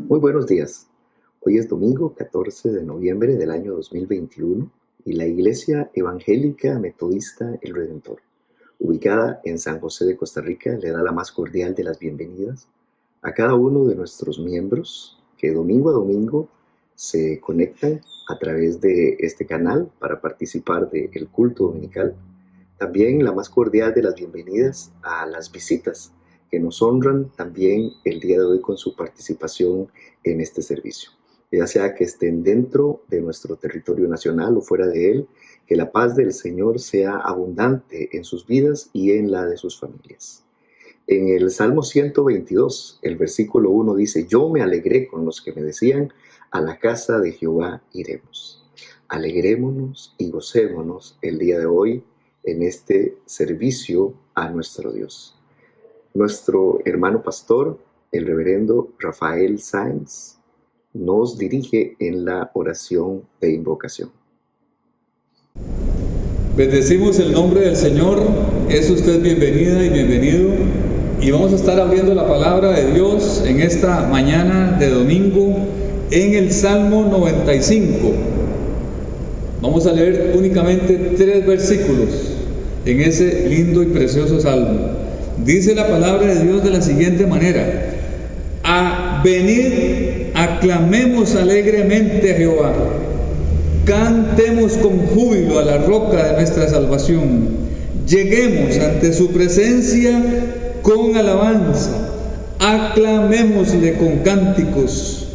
Muy buenos días. Hoy es domingo 14 de noviembre del año 2021 y la Iglesia Evangélica Metodista El Redentor, ubicada en San José de Costa Rica, le da la más cordial de las bienvenidas a cada uno de nuestros miembros que domingo a domingo se conectan a través de este canal para participar del culto dominical. También la más cordial de las bienvenidas a las visitas que nos honran también el día de hoy con su participación en este servicio. Ya sea que estén dentro de nuestro territorio nacional o fuera de él, que la paz del Señor sea abundante en sus vidas y en la de sus familias. En el Salmo 122, el versículo 1 dice: Yo me alegré con los que me decían, a la casa de Jehová iremos. Alegrémonos y gocémonos el día de hoy en este servicio a nuestro Dios. Nuestro hermano pastor, el reverendo Rafael Sáenz, nos dirige en la oración de invocación. Bendecimos el nombre del Señor. Es usted bienvenida y bienvenido. Y vamos a estar abriendo la palabra de Dios en esta mañana de domingo en el Salmo 95. Vamos a leer únicamente 3 versículos en ese lindo y precioso salmo. Dice la palabra de Dios de la siguiente manera: venid, aclamemos alegremente a Jehová, cantemos con júbilo a la roca de nuestra salvación, lleguemos ante su presencia con alabanza, aclamémosle con cánticos,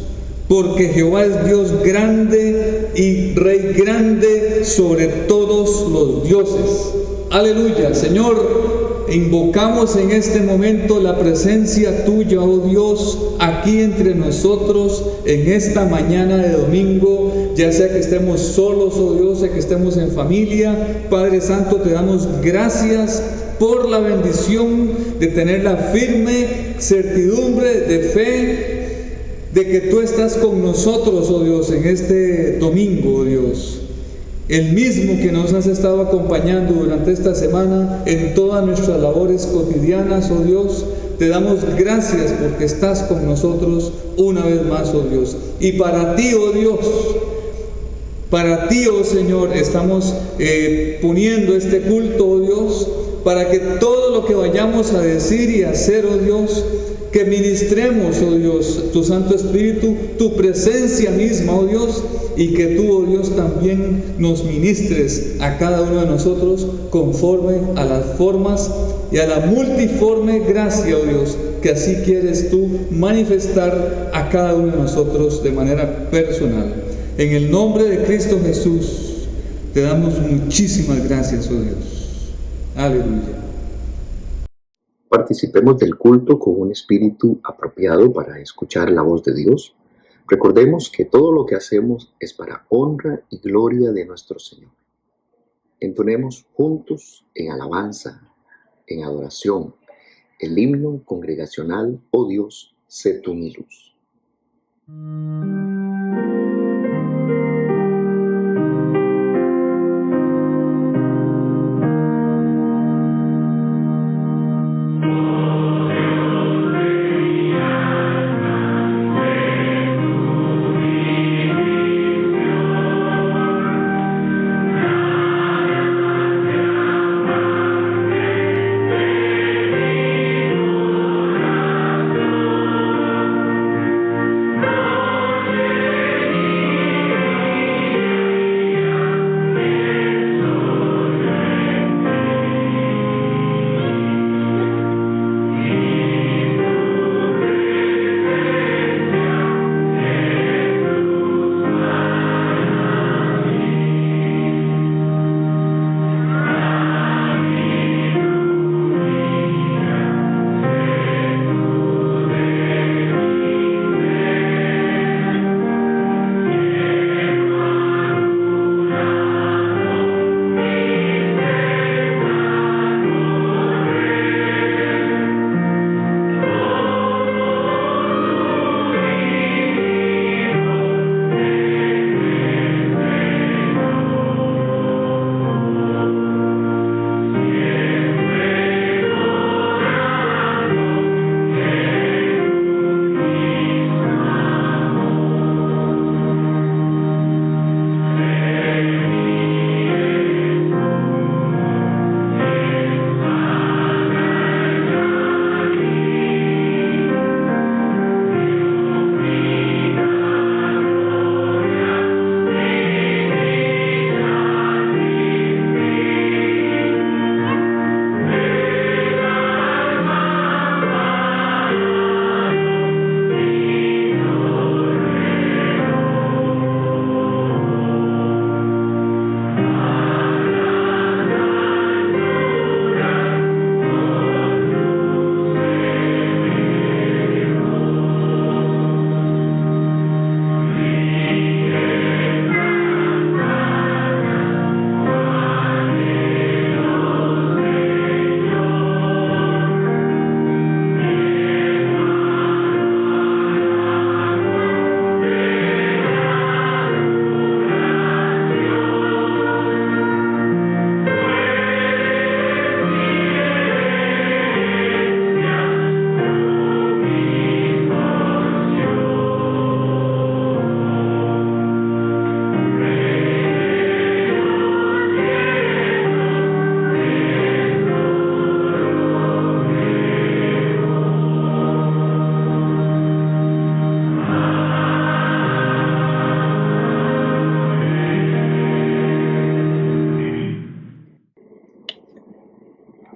porque Jehová es Dios grande y Rey grande sobre todos los dioses. Aleluya. Señor, invocamos en este momento la presencia tuya, oh Dios, aquí entre nosotros en esta mañana de domingo, ya sea que estemos solos, oh Dios, sea que estemos en familia. Padre Santo, te damos gracias por la bendición de tener la firme certidumbre de fe de que tú estás con nosotros, oh Dios, en este domingo, oh Dios. El mismo que nos has estado acompañando durante esta semana en todas nuestras labores cotidianas, oh Dios. Te damos gracias porque estás con nosotros una vez más, oh Dios. Y para ti, oh Dios, para ti, oh Señor, estamos poniendo este culto, oh Dios, para que todo lo que vayamos a decir y hacer, oh Dios, que ministremos, oh Dios, tu Santo Espíritu, tu presencia misma, oh Dios, y que tú, oh Dios, también nos ministres a cada uno de nosotros conforme a las formas y a la multiforme gracia, oh Dios, que así quieres tú manifestar a cada uno de nosotros de manera personal. En el nombre de Cristo Jesús, te damos muchísimas gracias, oh Dios. Aleluya. Participemos del culto con un espíritu apropiado para escuchar la voz de Dios. Recordemos que todo lo que hacemos es para honra y gloria de nuestro Señor. Entonemos juntos en alabanza, en adoración, el himno congregacional: Oh Dios, sé tú mi luz. Yeah.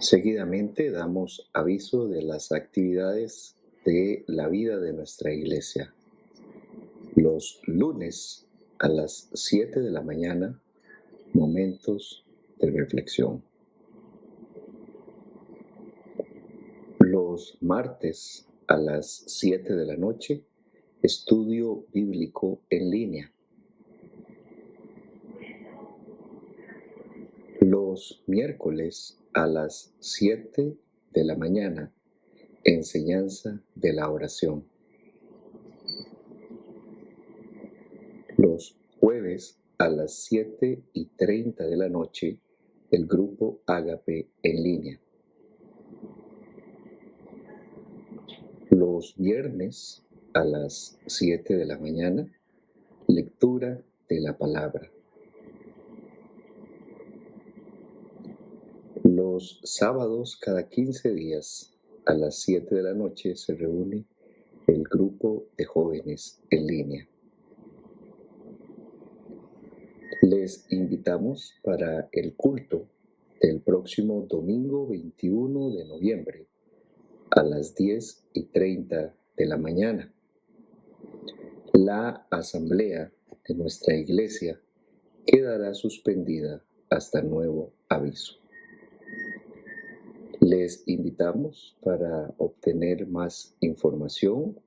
Seguidamente damos aviso de las actividades de la vida de nuestra iglesia. Los lunes a las 7 de la mañana, momentos de reflexión. Los martes a las 7 de la noche, estudio bíblico en línea. Los miércoles a las 7 de la mañana, enseñanza de la oración. Los jueves a las 7:30 de la noche, el grupo Ágape en línea. Los viernes a las 7 de la mañana, lectura de la palabra. Los sábados cada 15 días a las 7 de la noche se reúne el grupo de jóvenes en línea. Les invitamos para el culto del próximo domingo 21 de noviembre a las 10:30 de la mañana. La asamblea de nuestra iglesia quedará suspendida hasta nuevo aviso. Les invitamos para obtener más información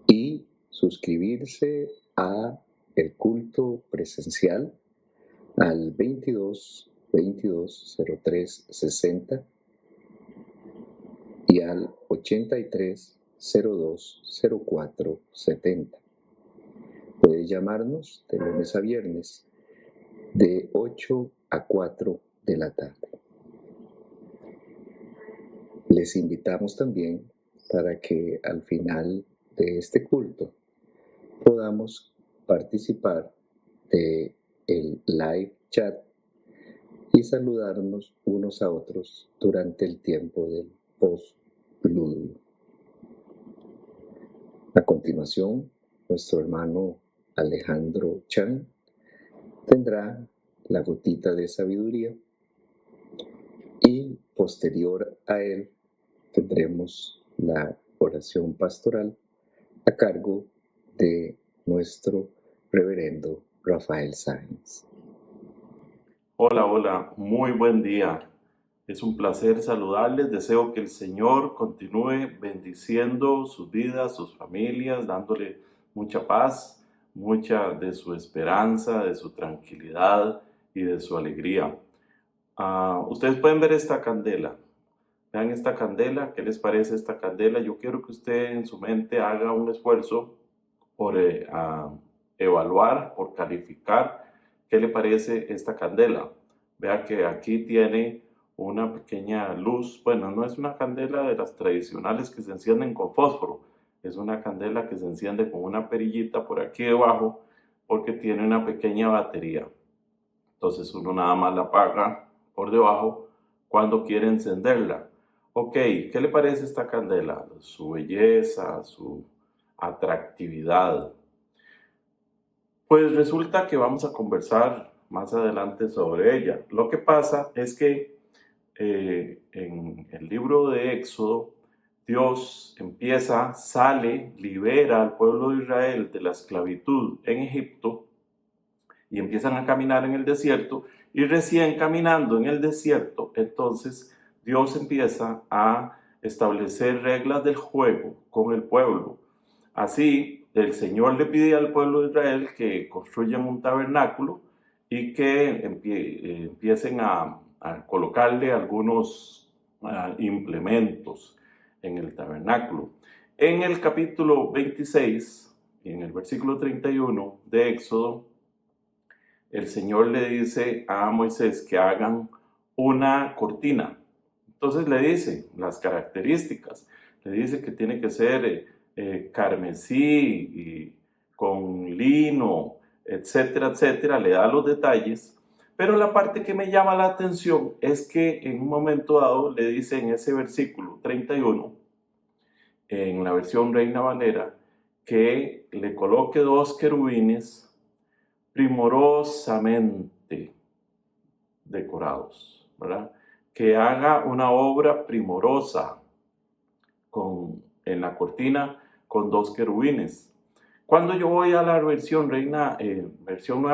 y suscribirse a el culto presencial al 22 22 03 60 y al 83 02 04 70. Puede llamarnos de lunes a viernes de 8 a 4 de la tarde. Les invitamos también para que al final de este culto podamos participar de el live chat y saludarnos unos a otros durante el tiempo del postludio. A continuación, nuestro hermano Alejandro Chan tendrá la gotita de sabiduría y posterior a él tendremos la oración pastoral a cargo de nuestro reverendo Rafael Sáenz. Hola, muy buen día. Es un placer saludarles. Deseo que el Señor continúe bendiciendo sus vidas, sus familias, dándole mucha paz, mucha de su esperanza, de su tranquilidad y de su alegría. Ustedes pueden ver esta candela. Vean esta candela. ¿Qué les parece esta candela? Yo quiero que usted en su mente haga un esfuerzo por evaluar, por calificar qué le parece esta candela. Vea que aquí tiene una pequeña luz. Bueno, no es una candela de las tradicionales que se encienden con fósforo. Es una candela que se enciende con una perillita por aquí debajo porque tiene una pequeña batería. Entonces uno nada más la apaga por debajo cuando quiere encenderla. Ok, ¿qué le parece esta candela? Su belleza, su atractividad. Pues resulta que vamos a conversar más adelante sobre ella. Lo que pasa es que en el libro de Éxodo, Dios sale, libera al pueblo de Israel de la esclavitud en Egipto y empiezan a caminar en el desierto, y recién caminando en el desierto, entonces Dios empieza a establecer reglas del juego con el pueblo. Así, el Señor le pide al pueblo de Israel que construyan un tabernáculo y que empiecen a colocarle algunos implementos en el tabernáculo. En el capítulo 26, en el versículo 31 de Éxodo, el Señor le dice a Moisés que hagan una cortina. Entonces le dice las características, le dice que tiene que ser carmesí y con lino, etcétera, etcétera, le da los detalles. Pero la parte que me llama la atención es que en un momento dado le dice en ese versículo 31, en la versión Reina Valera, que le coloque 2 querubines primorosamente decorados, ¿verdad? que haga una obra primorosa en la cortina con 2 querubines. Cuando yo voy a la versión Nueva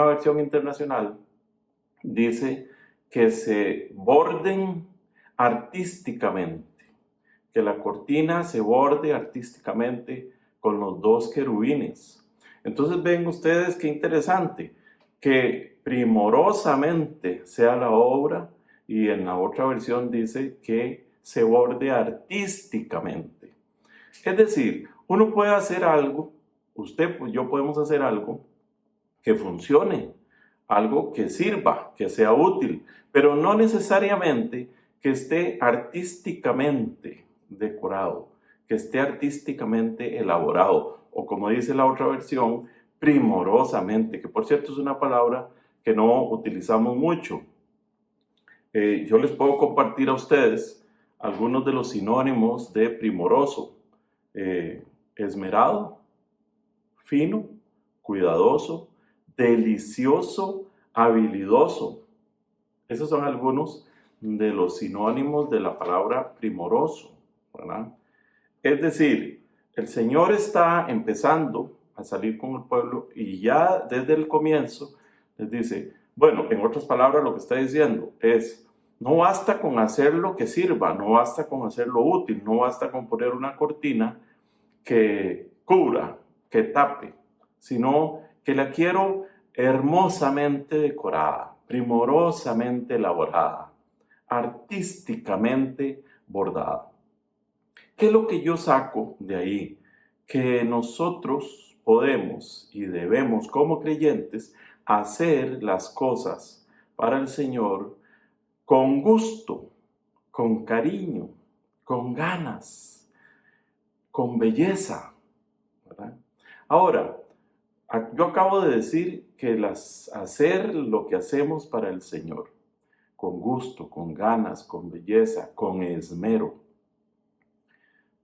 Versión Internacional, dice que se borden artísticamente, que la cortina se borde artísticamente con los 2 querubines. Entonces ven ustedes qué interesante, que primorosamente sea la obra, y en la otra versión dice que se borde artísticamente. Es decir, uno puede hacer algo, usted y yo podemos hacer algo que funcione, algo que sirva, que sea útil, pero no necesariamente que esté artísticamente decorado, que esté artísticamente elaborado, o como dice la otra versión, primorosamente, que por cierto es una palabra que no utilizamos mucho. Yo les puedo compartir a ustedes algunos de los sinónimos de primoroso: esmerado, fino, cuidadoso, delicioso, habilidoso. Esos son algunos de los sinónimos de la palabra primoroso, ¿verdad? Es decir, el Señor está empezando a salir con el pueblo y ya desde el comienzo les dice, bueno, en otras palabras lo que está diciendo es, no basta con hacer lo que sirva, no basta con hacer lo útil, no basta con poner una cortina que cubra, que tape, sino que la quiero hermosamente decorada, primorosamente elaborada, artísticamente bordada. ¿Qué es lo que yo saco de ahí? Que nosotros podemos y debemos como creyentes hacer las cosas para el Señor con gusto, con cariño, con ganas, con belleza, ¿verdad? Ahora, yo acabo de decir que hacer lo que hacemos para el Señor, con gusto, con ganas, con belleza, con esmero.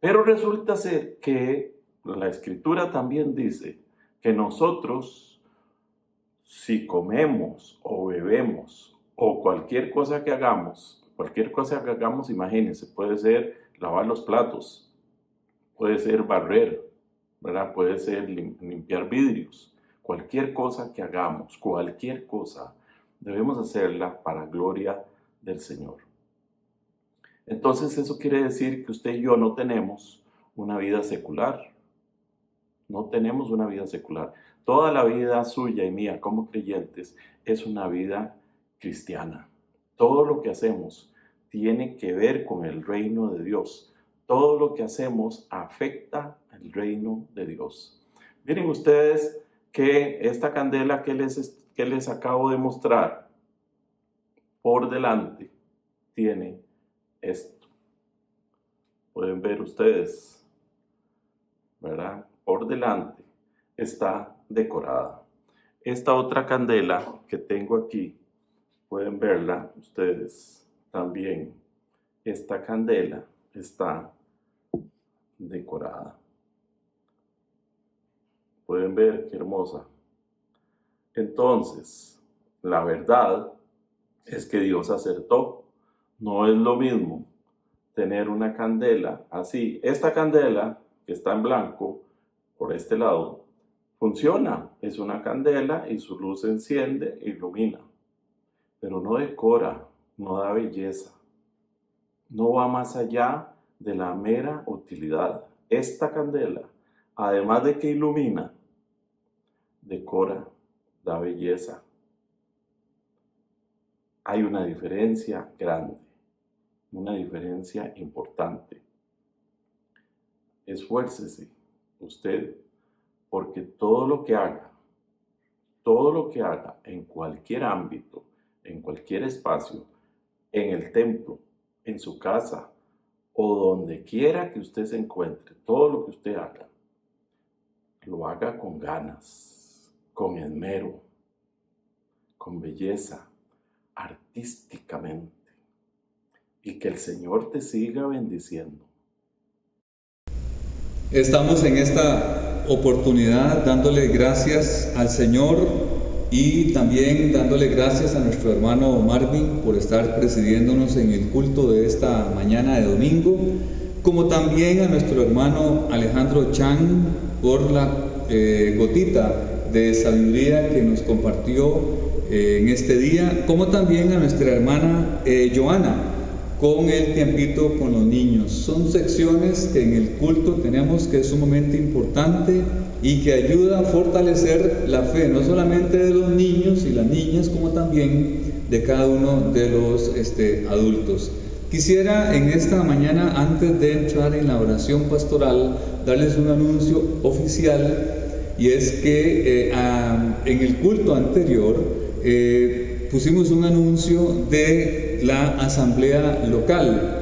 Pero resulta ser que la Escritura también dice que nosotros, si comemos o bebemos o cualquier cosa que hagamos, imagínense, puede ser lavar los platos, puede ser barrer, ¿verdad? Puede ser limpiar vidrios, cualquier cosa que hagamos, cualquier cosa, debemos hacerla para gloria del Señor. Entonces eso quiere decir que usted y yo no tenemos una vida secular. No tenemos una vida secular. Toda la vida suya y mía como creyentes es una vida cristiana. Todo lo que hacemos tiene que ver con el reino de Dios. Todo lo que hacemos afecta el reino de Dios. Miren ustedes que esta candela que les acabo de mostrar por delante tiene esto. Pueden ver ustedes, ¿verdad? Por delante está decorada. Esta otra candela que tengo aquí, pueden verla ustedes también. Esta candela está decorada. Pueden ver qué hermosa. Entonces, la verdad es que Dios acertó. No es lo mismo tener una candela así. Esta candela que está en blanco por este lado funciona. Es una candela y su luz se enciende e ilumina. Pero no decora, no da belleza. No va más allá de la mera utilidad. Esta candela, además de que ilumina, decora, da belleza. Hay una diferencia grande, una diferencia importante. Esfuércese usted, porque todo lo que haga en cualquier ámbito, en cualquier espacio, en el templo, en su casa o donde quiera que usted se encuentre, todo lo que usted haga, lo haga con ganas, con esmero, con belleza, artísticamente, y que el Señor te siga bendiciendo. Estamos en esta oportunidad dándole gracias al Señor y también dándole gracias a nuestro hermano Marvin por estar presidiéndonos en el culto de esta mañana de domingo, como también a nuestro hermano Alejandro Chan por la gotita de sabiduría que nos compartió en este día, como también a nuestra hermana Joana con el tiempito con los niños. Son secciones que en el culto tenemos que es sumamente importante y que ayuda a fortalecer la fe, no solamente de los niños y las niñas, como también de cada uno de los adultos. Quisiera en esta mañana, antes de entrar en la oración pastoral, darles un anuncio oficial, y es que en el culto anterior pusimos un anuncio de la asamblea local.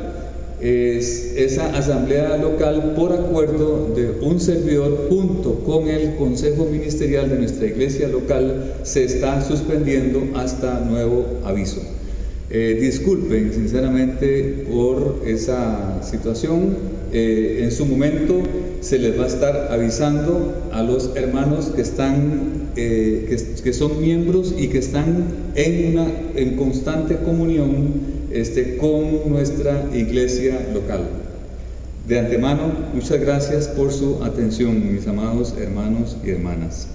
Esa asamblea local, por acuerdo de un servidor junto con el consejo ministerial de nuestra iglesia local, se está suspendiendo hasta nuevo aviso. Disculpen sinceramente por esa situación. En su momento se les va a estar avisando a los hermanos que están que son miembros y que están en constante comunión con nuestra iglesia local. De antemano, muchas gracias por su atención, mis amados hermanos y hermanas.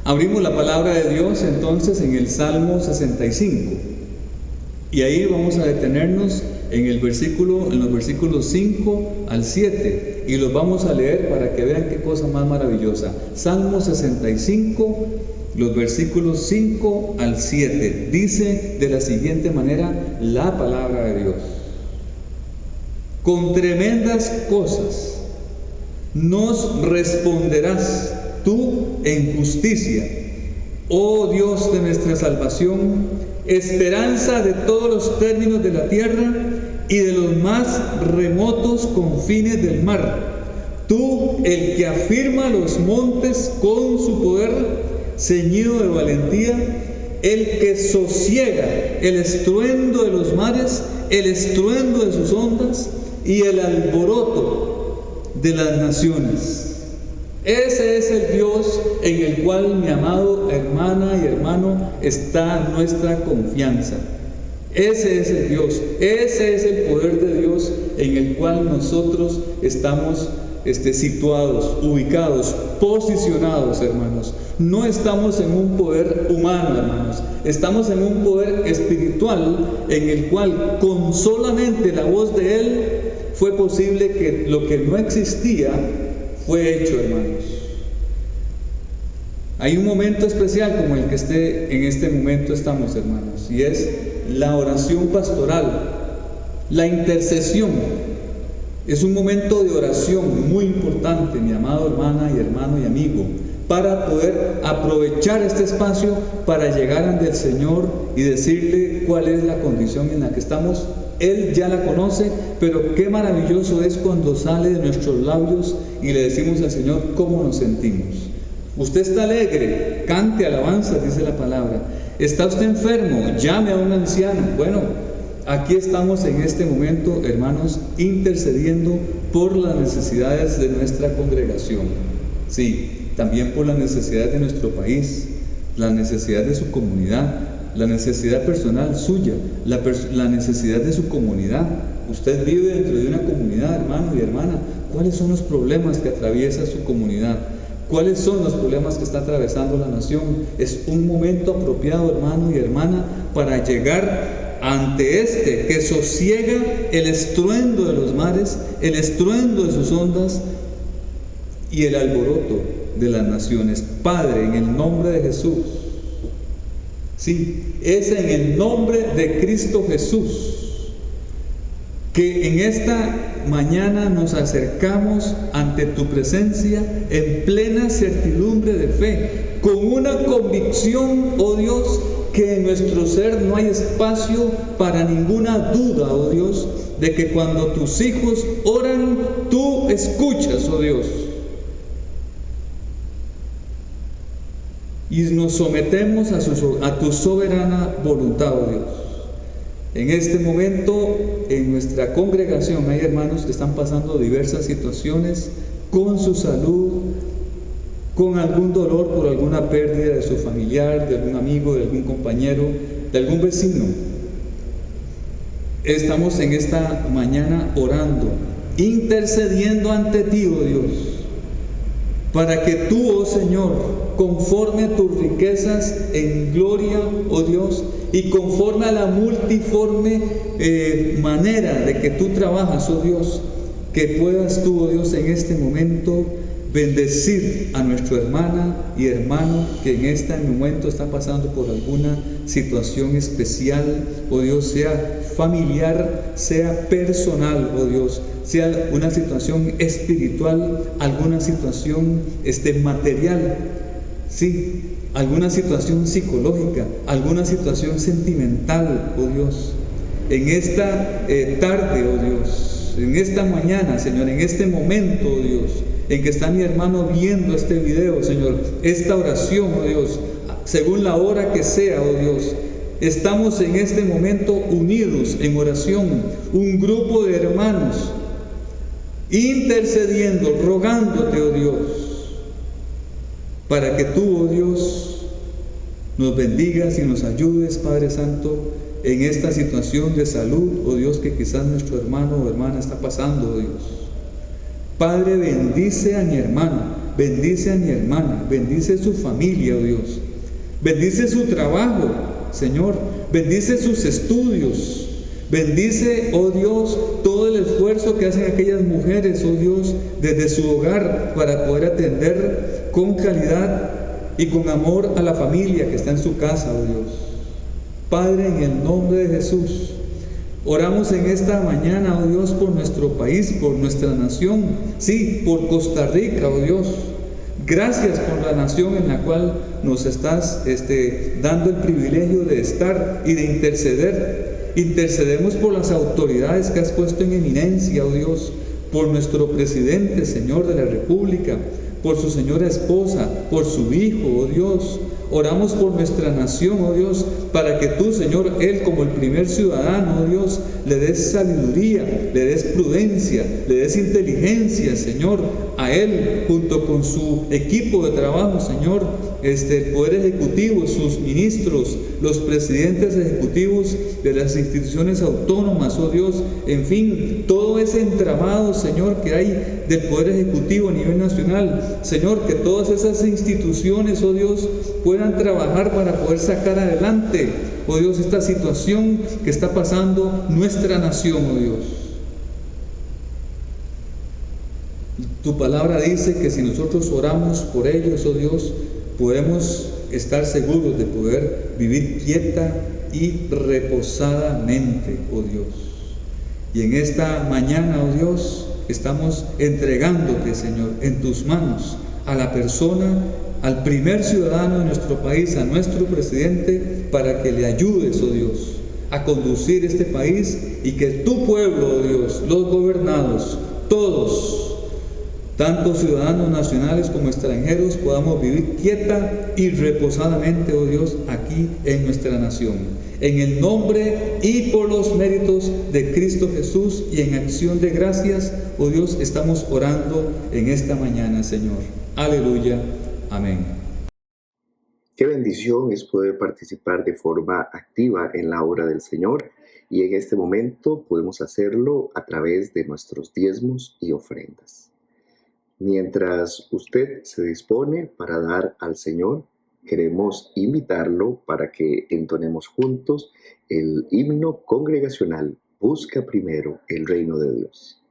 Abrimos la palabra de Dios entonces en el Salmo 65, y ahí vamos a detenernos en los versículos 5 al 7, y los vamos a leer para que vean qué cosa más maravillosa. Salmo 65, los versículos 5 al 7, dice de la siguiente manera la palabra de Dios: con tremendas cosas nos responderás tú en justicia, oh Dios de nuestra salvación, esperanza de todos los términos de la tierra y de los más remotos confines del mar. Tú, el que afirma los montes con su poder, ceñido de valentía, el que sosiega el estruendo de los mares, el estruendo de sus ondas y el alboroto de las naciones. Ese es el Dios en el cual, mi amado hermana y hermano, está nuestra confianza. Ese es el Dios, ese es el poder de Dios en el cual nosotros estamos situados, ubicados, posicionados, hermanos. No estamos en un poder humano, hermanos, estamos en un poder espiritual en el cual con solamente la voz de Él fue posible que lo que no existía fue hecho, hermanos. Hay un momento especial como el que en este momento estamos, hermanos, y es la oración pastoral, la intercesión. Es un momento de oración muy importante, mi amado hermana y hermano y amigo, para poder aprovechar este espacio para llegar ante el Señor y decirle cuál es la condición en la que estamos. Él ya la conoce, pero qué maravilloso es cuando sale de nuestros labios y le decimos al Señor cómo nos sentimos. Usted está alegre, cante alabanzas, dice la palabra. Está usted enfermo, llame a un anciano. Bueno, aquí estamos en este momento, hermanos, intercediendo por las necesidades de nuestra congregación. Sí, también por las necesidades de nuestro país, las necesidades de su comunidad, la necesidad personal suya, la necesidad de su comunidad. Usted vive dentro de una comunidad, hermano y hermana. ¿Cuáles son los problemas que atraviesa su comunidad? ¿Cuáles son los problemas que está atravesando la nación? Es un momento apropiado, hermano y hermana, para llegar ante que sosiega el estruendo de los mares, el estruendo de sus ondas y el alboroto de las naciones. Padre, en el nombre de Jesús, sí, es en el nombre de Cristo Jesús que en esta mañana nos acercamos ante tu presencia en plena certidumbre de fe, con una convicción, oh Dios, que en nuestro ser no hay espacio para ninguna duda, oh Dios, de que cuando tus hijos oran, tú escuchas, oh Dios. Y nos sometemos a tu soberana voluntad, oh Dios. En este momento, en nuestra congregación hay hermanos que están pasando diversas situaciones con su salud, con algún dolor por alguna pérdida de su familiar, de algún amigo, de algún compañero, de algún vecino. Estamos en esta mañana orando, intercediendo ante ti, oh Dios, para que tú, oh Señor, conforme a tus riquezas en gloria, oh Dios, y conforme a la multiforme manera de que tú trabajas, oh Dios, que puedas tú, oh Dios, en este momento bendecir a nuestra hermana y hermano que en este momento está pasando por alguna situación especial, oh Dios, sea familiar, sea personal, oh Dios, sea una situación espiritual, alguna situación material, sí, alguna situación psicológica, alguna situación sentimental, oh Dios. En esta tarde, oh Dios, en esta mañana, Señor, en este momento, oh Dios, en que está mi hermano viendo este video, Señor, esta oración, oh Dios, según la hora que sea, oh Dios, estamos en este momento unidos en oración, un grupo de hermanos, intercediendo, rogándote, oh Dios, para que tú, oh Dios, nos bendigas y nos ayudes, Padre Santo, en esta situación de salud, oh Dios, que quizás nuestro hermano o hermana está pasando, oh Dios. Padre, bendice a mi hermano, bendice a mi hermana, bendice su familia, oh Dios. Bendice su trabajo, Señor. Bendice sus estudios. Bendice, oh Dios, todo el esfuerzo que hacen aquellas mujeres, oh Dios, desde su hogar para poder atender con calidad y con amor a la familia que está en su casa, oh Dios. Padre, en el nombre de Jesús, oramos en esta mañana, oh Dios, por nuestro país, por nuestra nación, sí, por Costa Rica, oh Dios. Gracias por la nación en la cual nos estás dando el privilegio de estar y de interceder. Intercedemos por las autoridades que has puesto en eminencia, oh Dios, por nuestro presidente, Señor de la República, por su señora esposa, por su hijo, oh Dios. Oramos por nuestra nación, oh Dios, para que tú, Señor, Él como el primer ciudadano, oh Dios, le des sabiduría, le des prudencia, le des inteligencia, Señor, a Él, junto con su equipo de trabajo, Señor, el Poder Ejecutivo, sus ministros, los presidentes ejecutivos de las instituciones autónomas, oh Dios, en fin, todo ese entramado, Señor, que hay del Poder Ejecutivo a nivel nacional, Señor, que todas esas instituciones, oh Dios, puedan trabajar para poder sacar adelante, oh Dios, esta situación que está pasando nuestra nación, oh Dios. Tu palabra dice que si nosotros oramos por ellos, oh Dios, podemos estar seguros de poder vivir quieta y reposadamente, oh Dios. Y en esta mañana, oh Dios, estamos entregándote, Señor, en tus manos a la persona, al primer ciudadano de nuestro país, a nuestro presidente, para que le ayudes, oh Dios, a conducir este país y que tu pueblo, oh Dios, los gobernados, todos, tanto ciudadanos nacionales como extranjeros, podamos vivir quieta y reposadamente, oh Dios, aquí en nuestra nación. En el nombre y por los méritos de Cristo Jesús y en acción de gracias, oh Dios, estamos orando en esta mañana, Señor. Aleluya. Amén. Qué bendición es poder participar de forma activa en la obra del Señor, y en este momento podemos hacerlo a través de nuestros diezmos y ofrendas. Mientras usted se dispone para dar al Señor, queremos invitarlo para que entonemos juntos el himno congregacional Busca primero el reino de Dios.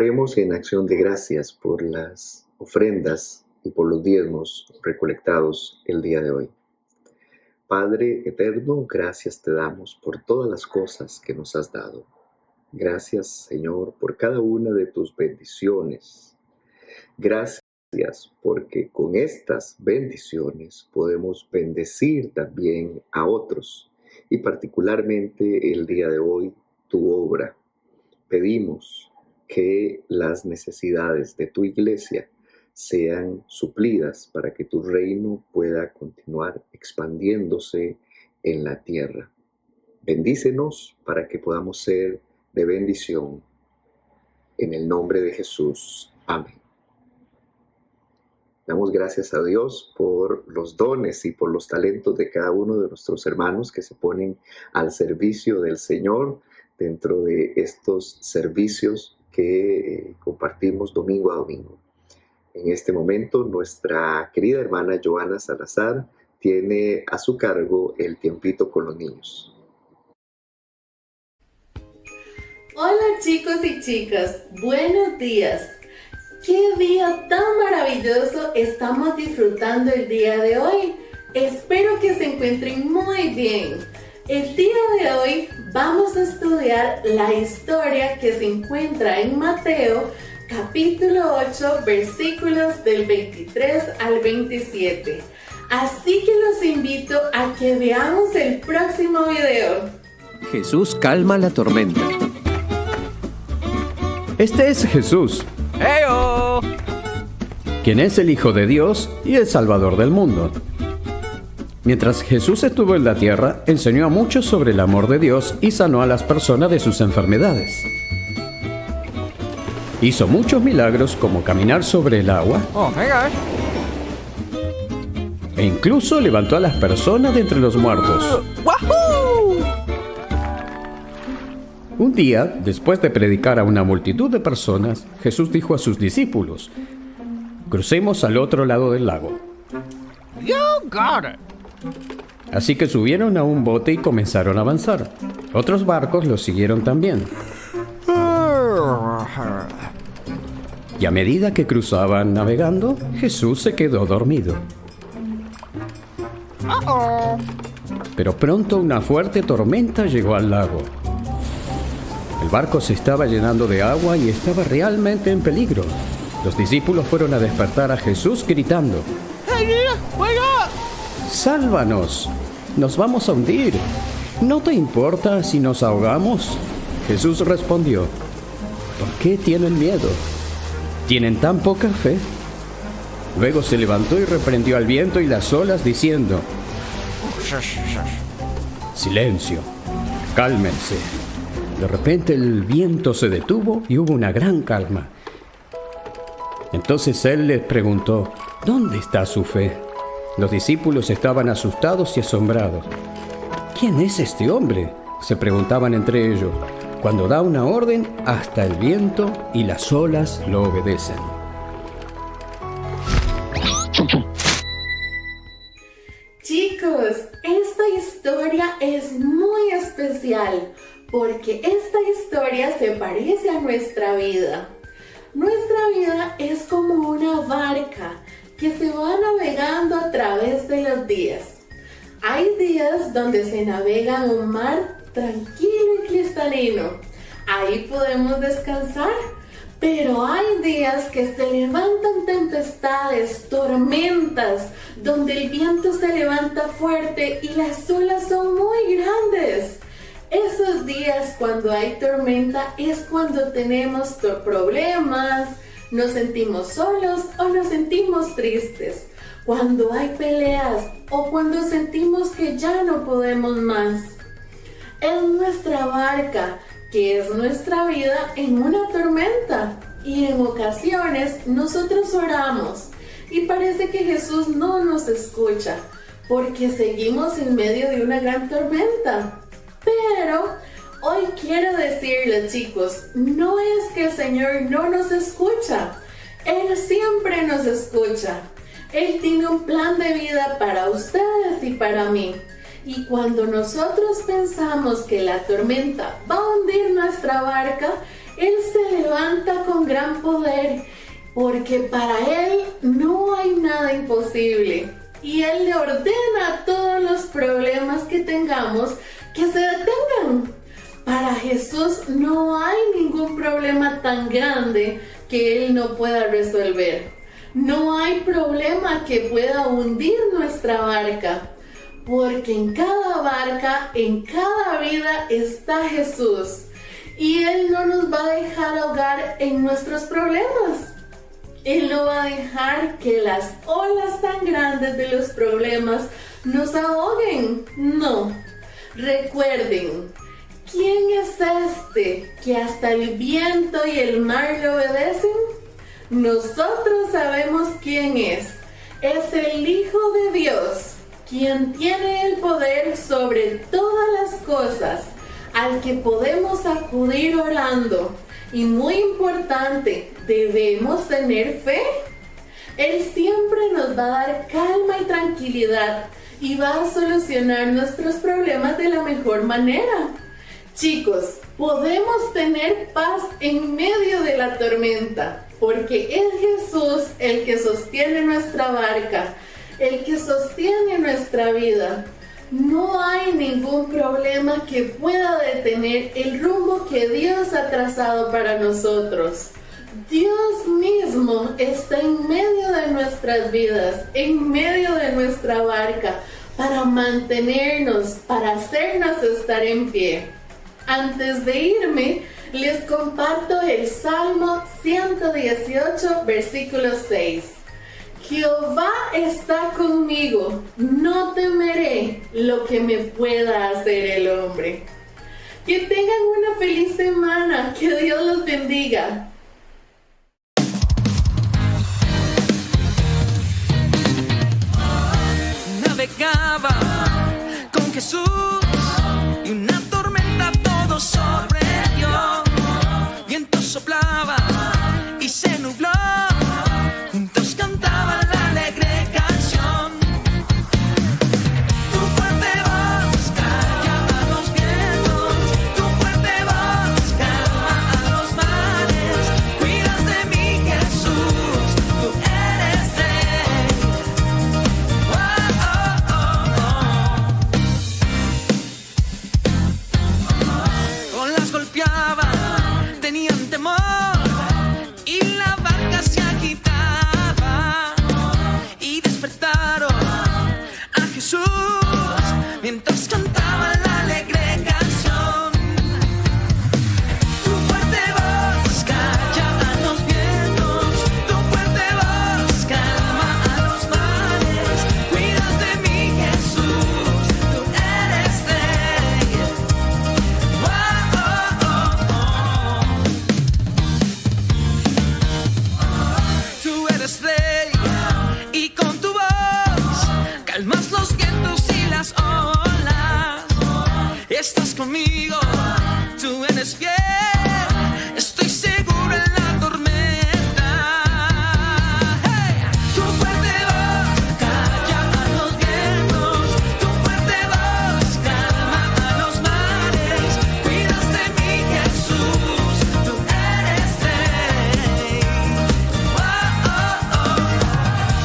Oremos en acción de gracias por las ofrendas y por los diezmos recolectados el día de hoy. Padre eterno, gracias te damos por todas las cosas que nos has dado. Gracias, Señor, por cada una de tus bendiciones. Gracias porque con estas bendiciones podemos bendecir también a otros y particularmente el día de hoy tu obra. Pedimos que las necesidades de tu iglesia sean suplidas para que tu reino pueda continuar expandiéndose en la tierra. Bendícenos para que podamos ser de bendición. En el nombre de Jesús. Amén. Damos gracias a Dios por los dones y por los talentos de cada uno de nuestros hermanos que se ponen al servicio del Señor dentro de estos servicios que compartimos domingo a domingo. En este momento, nuestra querida hermana Joana Salazar tiene a su cargo el tiempito con los niños. Hola chicos y chicas, buenos días. ¡Qué día tan maravilloso estamos disfrutando el día de hoy! Espero que se encuentren muy bien. El día de hoy vamos a estudiar la historia que se encuentra en Mateo, capítulo 8, versículos del 23 al 27. Así que los invito a que veamos el próximo video. Jesús calma la tormenta. Este es Jesús, ¡Heyo!, quien es el Hijo de Dios y el Salvador del mundo. Mientras Jesús estuvo en la tierra, enseñó a muchos sobre el amor de Dios y sanó a las personas de sus enfermedades. Hizo muchos milagros como caminar sobre el agua. E incluso levantó a las personas de entre los muertos. Un día, después de predicar a una multitud de personas, Jesús dijo a sus discípulos: "Crucemos al otro lado del lago". You got it. Así que subieron a un bote y comenzaron a avanzar. Otros barcos los siguieron también. Y a medida que cruzaban navegando, Jesús se quedó dormido. Pero pronto una fuerte tormenta llegó al lago. El barco se estaba llenando de agua y estaba realmente en peligro. Los discípulos fueron a despertar a Jesús gritando: ¡Sálvanos! ¡Nos vamos a hundir! ¿No te importa si nos ahogamos? Jesús respondió: ¿por qué tienen miedo? ¿Tienen tan poca fe? Luego se levantó y reprendió al viento y las olas diciendo: ¡silencio! ¡Cálmense! De repente el viento se detuvo y hubo una gran calma. Entonces él les preguntó: ¿dónde está su fe? Los discípulos estaban asustados y asombrados. ¿Quién es este hombre?, se preguntaban entre ellos. Cuando da una orden, hasta el viento y las olas lo obedecen. Chicos, esta historia es muy especial porque esta historia se parece a nuestra vida. Nuestra vida es como una barca que se va navegando a través de los días. Hay días donde se navega en un mar tranquilo y cristalino. Ahí podemos descansar, pero hay días que se levantan tempestades, tormentas, donde el viento se levanta fuerte y las olas son muy grandes. Esos días cuando hay tormenta es cuando tenemos problemas, nos sentimos solos o nos sentimos tristes. Cuando hay peleas o cuando sentimos que ya no podemos más. Es nuestra barca, que es nuestra vida en una tormenta. Y en ocasiones nosotros oramos y parece que Jesús no nos escucha porque seguimos en medio de una gran tormenta. Pero hoy quiero decirles, chicos, no es que el Señor no nos escucha. Él siempre nos escucha. Él tiene un plan de vida para ustedes y para mí. Y cuando nosotros pensamos que la tormenta va a hundir nuestra barca, Él se levanta con gran poder, porque para Él no hay nada imposible. Y Él le ordena a todos los problemas que tengamos que se detengan. Para Jesús no hay ningún problema tan grande que Él no pueda resolver. No hay problema que pueda hundir nuestra barca, porque en cada barca, en cada vida está Jesús. Y Él no nos va a dejar ahogar en nuestros problemas. Él no va a dejar que las olas tan grandes de los problemas nos ahoguen. No. Recuerden, ¿quién es este que hasta el viento y el mar le obedecen? Nosotros sabemos quién es. Es el Hijo de Dios, quien tiene el poder sobre todas las cosas, al que podemos acudir orando. Y muy importante, debemos tener fe. Él siempre nos va a dar calma y tranquilidad y va a solucionar nuestros problemas de la mejor manera. Chicos, podemos tener paz en medio de la tormenta, porque es Jesús el que sostiene nuestra barca, el que sostiene nuestra vida. No hay ningún problema que pueda detener el rumbo que Dios ha trazado para nosotros. Dios mismo está en medio de nuestras vidas, en medio de nuestra barca, para mantenernos, para hacernos estar en pie. Antes de irme, les comparto el Salmo 118, versículo 6. Jehová está conmigo, no temeré lo que me pueda hacer el hombre. Que tengan una feliz semana, que Dios los bendiga. Navegaba con Jesús y una tormenta todo sobrevivió. Viento soplaba y se nubló. Juntos cantaban la alegre canción. Tu fuerte voz calla a los vientos. Tu fuerte voz calma a los mares. Cuidas de mí, Jesús. Tú eres rey. Oh, oh, oh, oh. Olas golpeaban, tenían temor. Y la barca se agitaba y despertaron a Jesús mientras cantaban la alegre canción. Tu fuerte voz calla a los vientos, tu fuerte voz calma a los mares. Cuidas de mí, Jesús, tú eres rey. Oh, oh, oh, oh. Tú eres rey y con tu voz calmas los vientos y las olas. Estás conmigo, tú eres fiel. Estoy seguro en la tormenta. Hey. Tu fuerte voz calla a los vientos, tu fuerte voz calma a los mares. Cuidas de mí, Jesús, tú eres rey. Oh, oh, oh.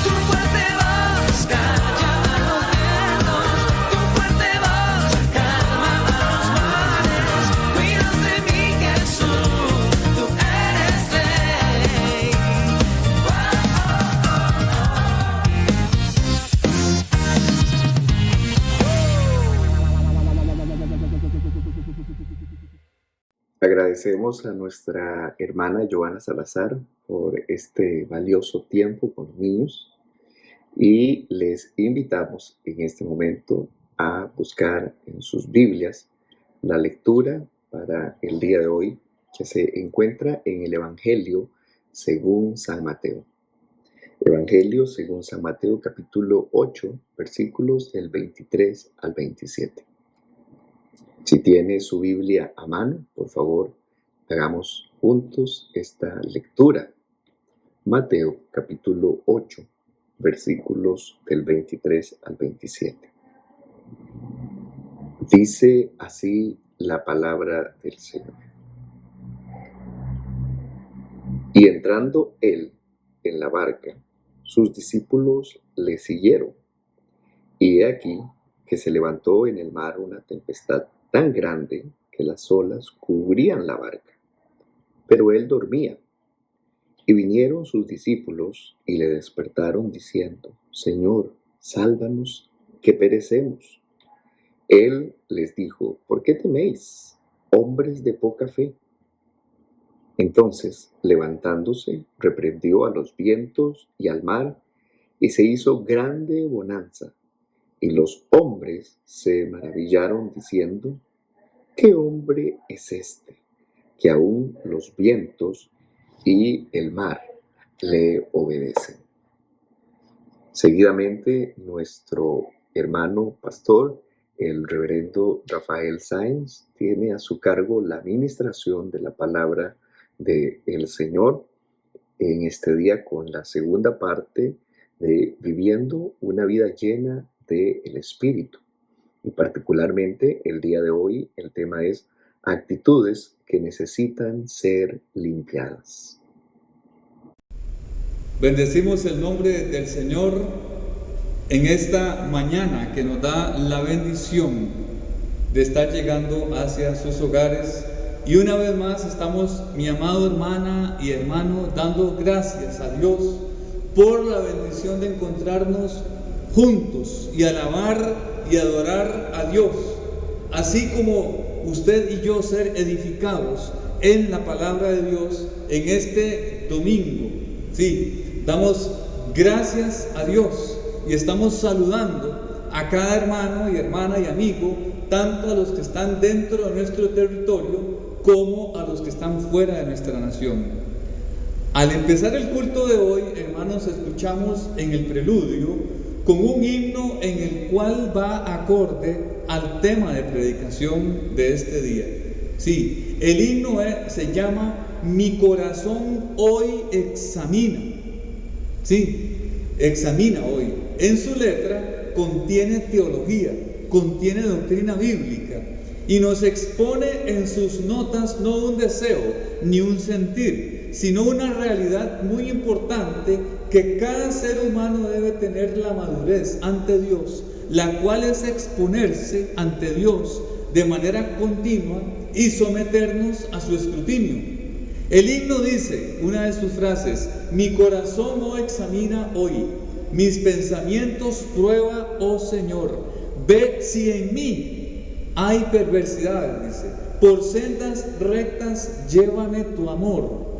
Tu fuerte voz calla a los vientos, tu fuerte voz calma a los mares. Cuidas de mí, Jesús, tú eres rey. Oh, Agradecemos a nuestra hermana Joana Salazar por este valioso tiempo con los niños y les invitamos en este momento a buscar en sus Biblias la lectura para el día de hoy que se encuentra en el Evangelio según San Mateo. Evangelio según San Mateo capítulo 8 versículos del 23 al 27. Si tiene su Biblia a mano, por favor, hagamos juntos esta lectura. Mateo capítulo 8, versículos del 23 al 27. Dice así la palabra del Señor. Y entrando él en la barca, sus discípulos le siguieron. Y he aquí que se levantó en el mar una tempestad tan grande que las olas cubrían la barca. Pero él dormía. Y vinieron sus discípulos y le despertaron diciendo: Señor, sálvanos, que perecemos. Él les dijo: ¿por qué teméis, hombres de poca fe? Entonces, levantándose, reprendió a los vientos y al mar, y se hizo grande bonanza. Y los hombres se maravillaron diciendo: ¿qué hombre es este, que aún los vientos y el mar le obedecen? Seguidamente, nuestro hermano pastor, el reverendo Rafael Sáenz, tiene a su cargo la administración de la palabra del Señor en este día, con la segunda parte de Viviendo una vida llena del Espíritu. Y particularmente el día de hoy el tema es actitudes que necesitan ser limpiadas. Bendecimos el nombre del Señor en esta mañana que nos da la bendición de estar llegando hacia sus hogares. Y una vez más estamos, mi amado hermana y hermano, dando gracias a Dios por la bendición de encontrarnos juntos y alabar y adorar a Dios, así como usted y yo ser edificados en la palabra de Dios en este domingo. Sí, damos gracias a Dios y estamos saludando a cada hermano y hermana y amigo, tanto a los que están dentro de nuestro territorio como a los que están fuera de nuestra nación. Al empezar el culto de hoy, hermanos, escuchamos en el preludio con un himno en el cual va acorde al tema de predicación de este día. Sí, el himno se llama Mi corazón hoy examina. Sí, examina hoy. En su letra contiene teología, contiene doctrina bíblica y nos expone en sus notas no un deseo ni un sentir, sino una realidad muy importante que cada ser humano debe tener la madurez ante Dios, la cual es exponerse ante Dios de manera continua y someternos a su escrutinio. El himno dice, una de sus frases: mi corazón oh examina hoy, mis pensamientos prueba, oh Señor, ve si en mí hay perversidad, dice, por sendas rectas llévame tu amor.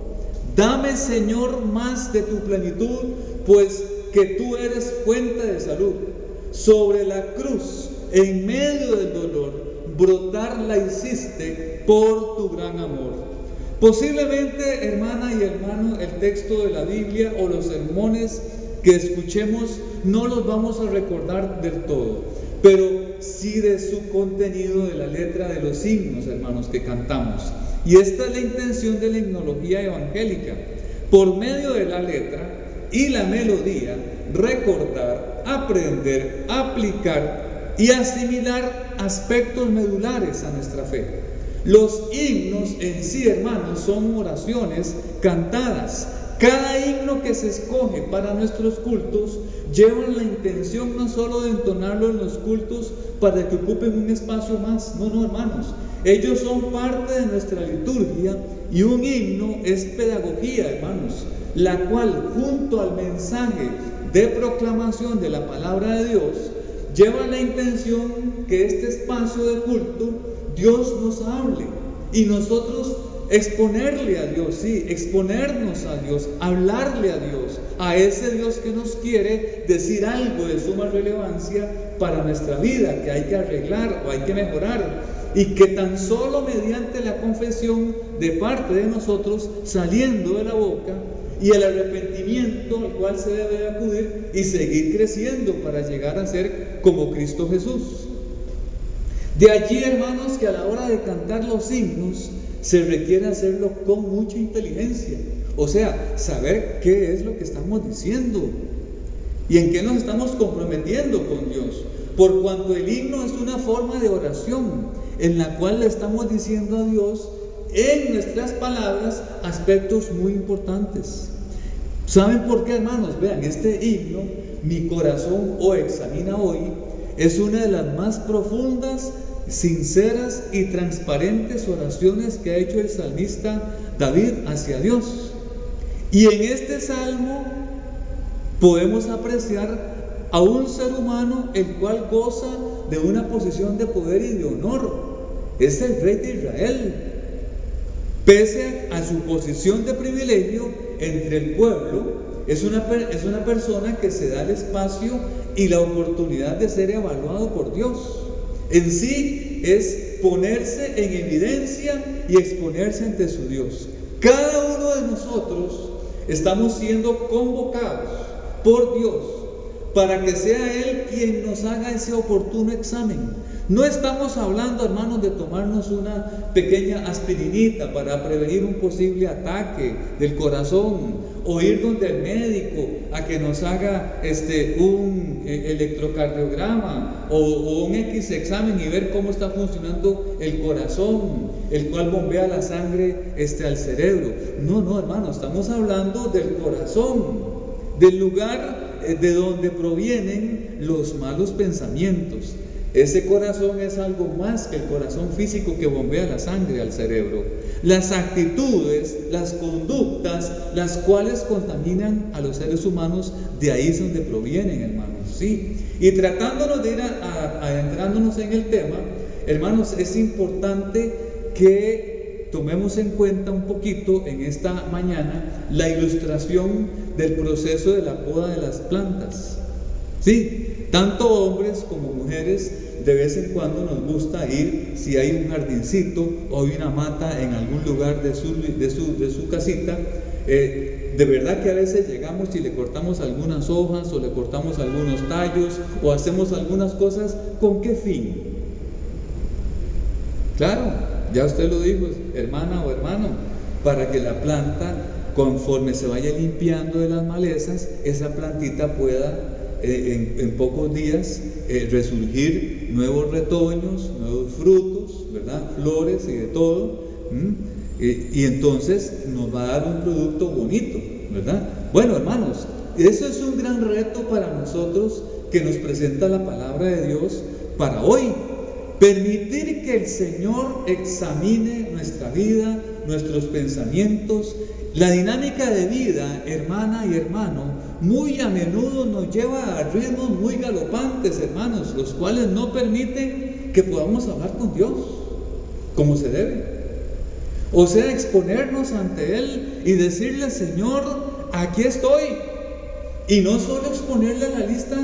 Dame, Señor, más de tu plenitud, pues que tú eres fuente de salud. Sobre la cruz, en medio del dolor, brotar la hiciste por tu gran amor. Posiblemente, hermana y hermano, el texto de la Biblia o los sermones que escuchemos no los vamos a recordar del todo, pero sí de su contenido, de la letra de los himnos, hermanos, que cantamos. Y esta es la intención de la himnología evangélica: por medio de la letra y la melodía, recordar, aprender, aplicar y asimilar aspectos medulares a nuestra fe. Los himnos en sí, hermanos, son oraciones cantadas. Cada himno que se escoge para nuestros cultos lleva la intención no solo de entonarlo en los cultos para que ocupen un espacio más. No, hermanos. Ellos son parte de nuestra liturgia y un himno es pedagogía, hermanos, la cual junto al mensaje de proclamación de la palabra de Dios lleva la intención que este espacio de culto Dios nos hable y nosotros exponerle a Dios, sí, exponernos a Dios, hablarle a Dios, a ese Dios que nos quiere decir algo de suma relevancia para nuestra vida, que hay que arreglar o hay que mejorar. Y que tan solo mediante la confesión de parte de nosotros, saliendo de la boca, y el arrepentimiento al cual se debe acudir y seguir creciendo para llegar a ser como Cristo Jesús. De allí, hermanos, que a la hora de cantar los himnos se requiere hacerlo con mucha inteligencia, o sea, saber qué es lo que estamos diciendo y en qué nos estamos comprometiendo con Dios, por cuanto el himno es una forma de oración en la cual le estamos diciendo a Dios en nuestras palabras aspectos muy importantes. ¿Saben por qué, hermanos? Vean, este himno, Mi corazón o examina hoy, es una de las más profundas, sinceras y transparentes oraciones que ha hecho el salmista David hacia Dios. Y en este salmo podemos apreciar a un ser humano el cual goza de una posición de poder y de honor. Es el rey de Israel. Pese a su posición de privilegio entre el pueblo, es una persona que se da el espacio y la oportunidad de ser evaluado por Dios. En sí es ponerse en evidencia y exponerse ante su Dios. Cada uno de nosotros estamos siendo convocados por Dios para que sea Él quien nos haga ese oportuno examen. No estamos hablando, hermanos, de tomarnos una pequeña aspirinita para prevenir un posible ataque del corazón, o ir donde el médico a que nos haga un electrocardiograma o un X examen y ver cómo está funcionando el corazón, el cual bombea la sangre al cerebro. No, hermanos, estamos hablando del corazón, del lugar de donde provienen los malos pensamientos. Ese corazón es algo más que el corazón físico que bombea la sangre al cerebro. Las actitudes, las conductas, las cuales contaminan a los seres humanos, de ahí es donde provienen, hermanos. ¿Sí? Y tratándonos de ir adentrándonos en el tema, hermanos, es importante que tomemos en cuenta un poquito en esta mañana la ilustración del proceso de la poda de las plantas. ¿Sí? Tanto hombres como mujeres de vez en cuando nos gusta ir, si hay un jardincito o hay una mata en algún lugar de su casita, de verdad que a veces llegamos y le cortamos algunas hojas o le cortamos algunos tallos o hacemos algunas cosas. ¿Con qué fin? Claro, ya usted lo dijo, hermana o hermano, para que la planta, conforme se vaya limpiando de las malezas, esa plantita pueda en pocos días resurgir nuevos retoños, nuevos frutos, ¿verdad? Flores y de todo, y entonces nos va a dar un producto bonito, ¿verdad? Bueno, hermanos, eso es un gran reto para nosotros que nos presenta la palabra de Dios para hoy. Permitir que el Señor examine nuestra vida, nuestros pensamientos. La dinámica de vida, hermana y hermano, muy a menudo nos lleva a ritmos muy galopantes, hermanos, los cuales no permiten que podamos hablar con Dios como se debe. O sea, exponernos ante Él y decirle: Señor, aquí estoy. Y no solo exponerle a la lista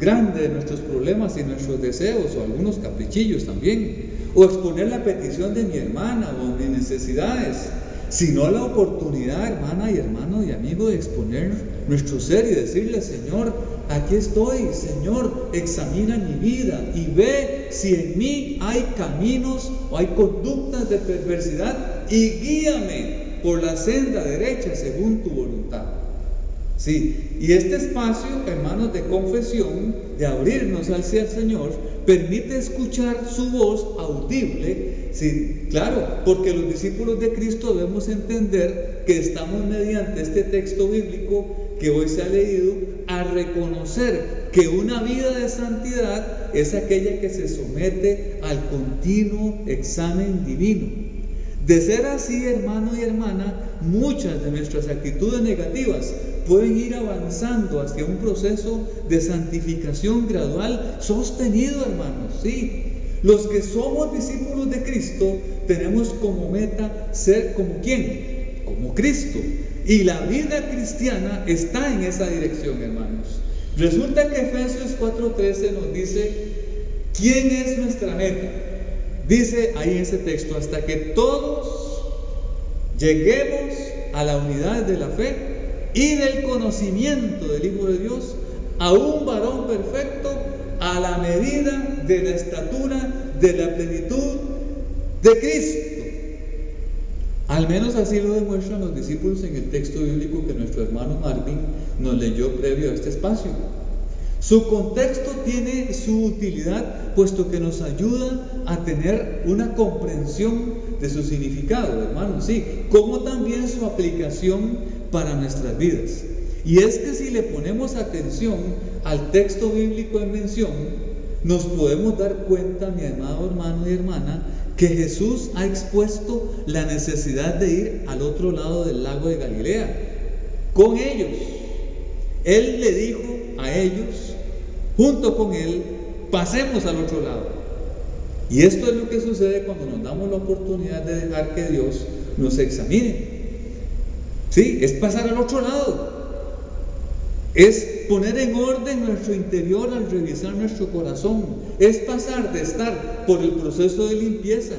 grande de nuestros problemas y nuestros deseos, o algunos caprichillos también, o exponer la petición de mi hermana o mis necesidades, sino la oportunidad, hermana y hermano y amigo, de exponer nuestro ser y decirle: Señor, aquí estoy. Señor, examina mi vida y ve si en mí hay caminos o hay conductas de perversidad, y guíame por la senda derecha según tu voluntad. Sí, y este espacio, hermanos, de confesión, de abrirnos hacia el Señor, permite escuchar su voz audible. Sí, claro, porque los discípulos de Cristo debemos entender que estamos, mediante este texto bíblico que hoy se ha leído, a reconocer que una vida de santidad es aquella que se somete al continuo examen divino. De ser así, hermano y hermana, muchas de nuestras actitudes negativas pueden ir avanzando hacia un proceso de santificación gradual sostenido, hermanos. Sí, los que somos discípulos de Cristo tenemos como meta ser como ¿quién? Como Cristo. Y la vida cristiana está en esa dirección, hermanos. Resulta que Efesios 4:13 nos dice ¿quién es nuestra meta? Dice ahí en ese texto: hasta que todos lleguemos a la unidad de la fe y del conocimiento del Hijo de Dios, a un varón perfecto, a la medida de la estatura de la plenitud de Cristo. Al menos así lo demuestran los discípulos en el texto bíblico que nuestro hermano Marvin nos leyó previo a este espacio. Su contexto tiene su utilidad, puesto que nos ayuda a tener una comprensión de su significado, hermanos, sí, como también su aplicación para nuestras vidas. Y es que si le ponemos atención al texto bíblico en mención, nos podemos dar cuenta, mi amado hermano y hermana, que Jesús ha expuesto la necesidad de ir al otro lado del lago de Galilea con ellos. Él le dijo a ellos, junto con él, pasemos al otro lado. Y esto es lo que sucede cuando nos damos la oportunidad de dejar que Dios nos examine. Sí, es pasar al otro lado. Es poner en orden nuestro interior al revisar nuestro corazón. Es pasar de estar por el proceso de limpieza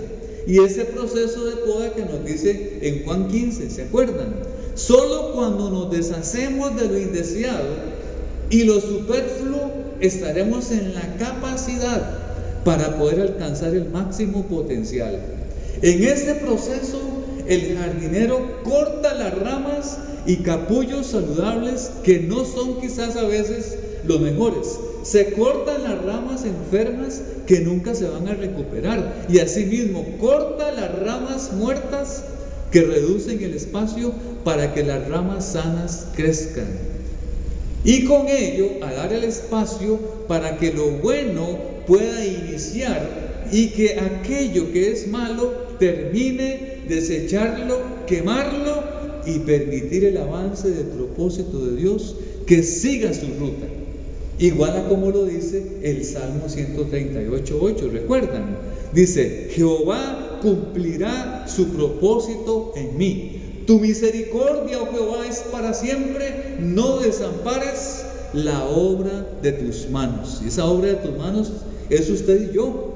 y ese proceso de poda que nos dice en Juan 15, ¿se acuerdan? Solo cuando nos deshacemos de lo indeseado y lo superfluo estaremos en la capacidad para poder alcanzar el máximo potencial. En ese proceso, el jardinero corta las ramas y capullos saludables que no son quizás a veces los mejores. Se cortan las ramas enfermas que nunca se van a recuperar, y asimismo corta las ramas muertas que reducen el espacio para que las ramas sanas crezcan. Y con ello, a dar el espacio para que lo bueno pueda iniciar y que aquello que es malo termine, desecharlo, quemarlo y permitir el avance del propósito de Dios que siga su ruta. Igual a como lo dice el Salmo 138:8, ¿recuerdan? Dice, Jehová cumplirá su propósito en mí. Tu misericordia, oh Jehová, es para siempre, no desampares la obra de tus manos. Y esa obra de tus manos es usted y yo.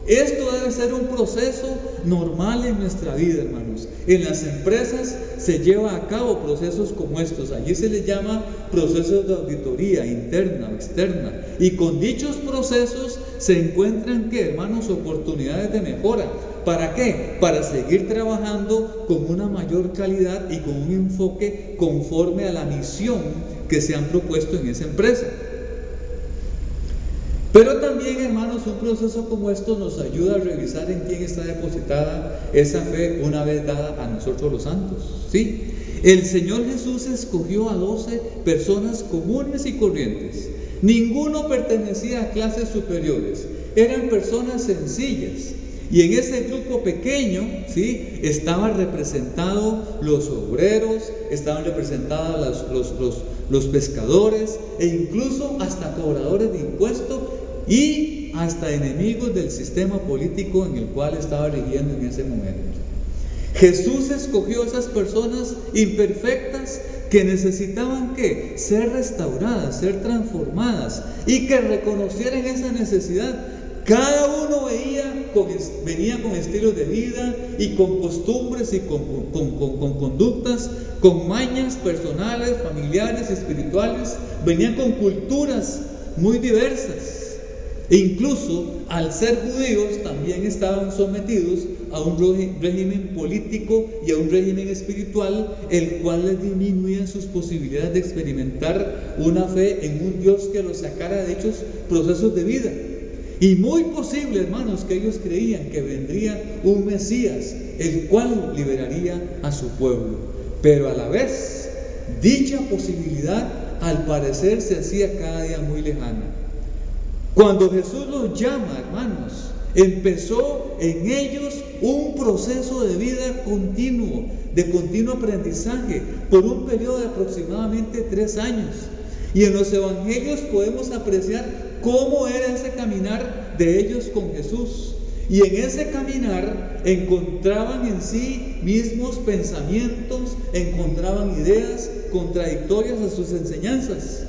Esto debe ser un proceso normal en nuestra vida, hermanos. En las empresas se lleva a cabo procesos como estos. Allí se les llama procesos de auditoría interna o externa. Y con dichos procesos se encuentran, ¿qué, hermanos? Oportunidades de mejora. ¿Para qué? Para seguir trabajando con una mayor calidad y con un enfoque conforme a la misión que se han propuesto en esa empresa. Pero también, hermanos, un proceso como esto nos ayuda a revisar en quién está depositada esa fe una vez dada a nosotros los santos. ¿Sí? El Señor Jesús escogió a 12 personas comunes y corrientes. Ninguno pertenecía a clases superiores. Eran personas sencillas. Y en ese grupo pequeño, ¿sí?, estaban representados los obreros, estaban representados los pescadores e incluso hasta cobradores de impuestos y hasta enemigos del sistema político en el cual estaba rigiendo en ese momento. Jesús escogió a esas personas imperfectas que necesitaban ¿qué? Ser restauradas, ser transformadas y que reconocieran esa necesidad. Cada uno venía con estilos de vida y con costumbres y con conductas, con mañas personales, familiares, espirituales. Venían con culturas muy diversas. E incluso al ser judíos también estaban sometidos a un régimen político y a un régimen espiritual, el cual les disminuía sus posibilidades de experimentar una fe en un Dios que los sacara de dichos procesos de vida. Y muy posible, hermanos, que ellos creían que vendría un Mesías, el cual liberaría a su pueblo. Pero a la vez, dicha posibilidad, al parecer, se hacía cada día muy lejana. Cuando Jesús los llama, hermanos, empezó en ellos un proceso de vida continuo, de continuo aprendizaje, por un periodo de aproximadamente 3 años. Y en los evangelios podemos apreciar cómo era ese caminar de ellos con Jesús. Y en ese caminar encontraban en sí mismos pensamientos, encontraban ideas contradictorias a sus enseñanzas.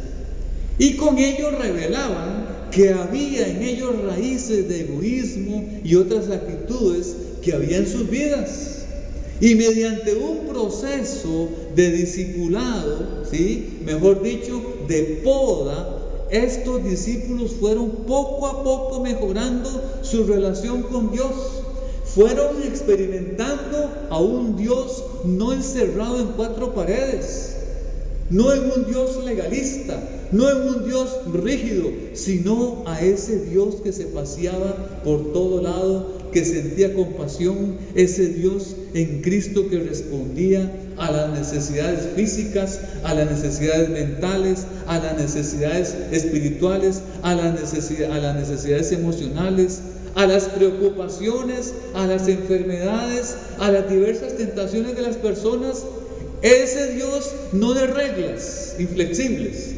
Y con ello revelaban que había en ellos raíces de egoísmo y otras actitudes que había en sus vidas. Y mediante un proceso de discipulado, ¿sí?, mejor dicho, de poda, estos discípulos fueron poco a poco mejorando su relación con Dios. Fueron experimentando a un Dios no encerrado en 4 paredes, no en un Dios legalista, no en un Dios rígido, sino a ese Dios que se paseaba por todo lado, que sentía compasión, ese Dios en Cristo que respondía a las necesidades físicas, a las necesidades mentales, a las necesidades espirituales, a las necesidades emocionales, a las preocupaciones, a las enfermedades, a las diversas tentaciones de las personas. Ese Dios no de reglas inflexibles.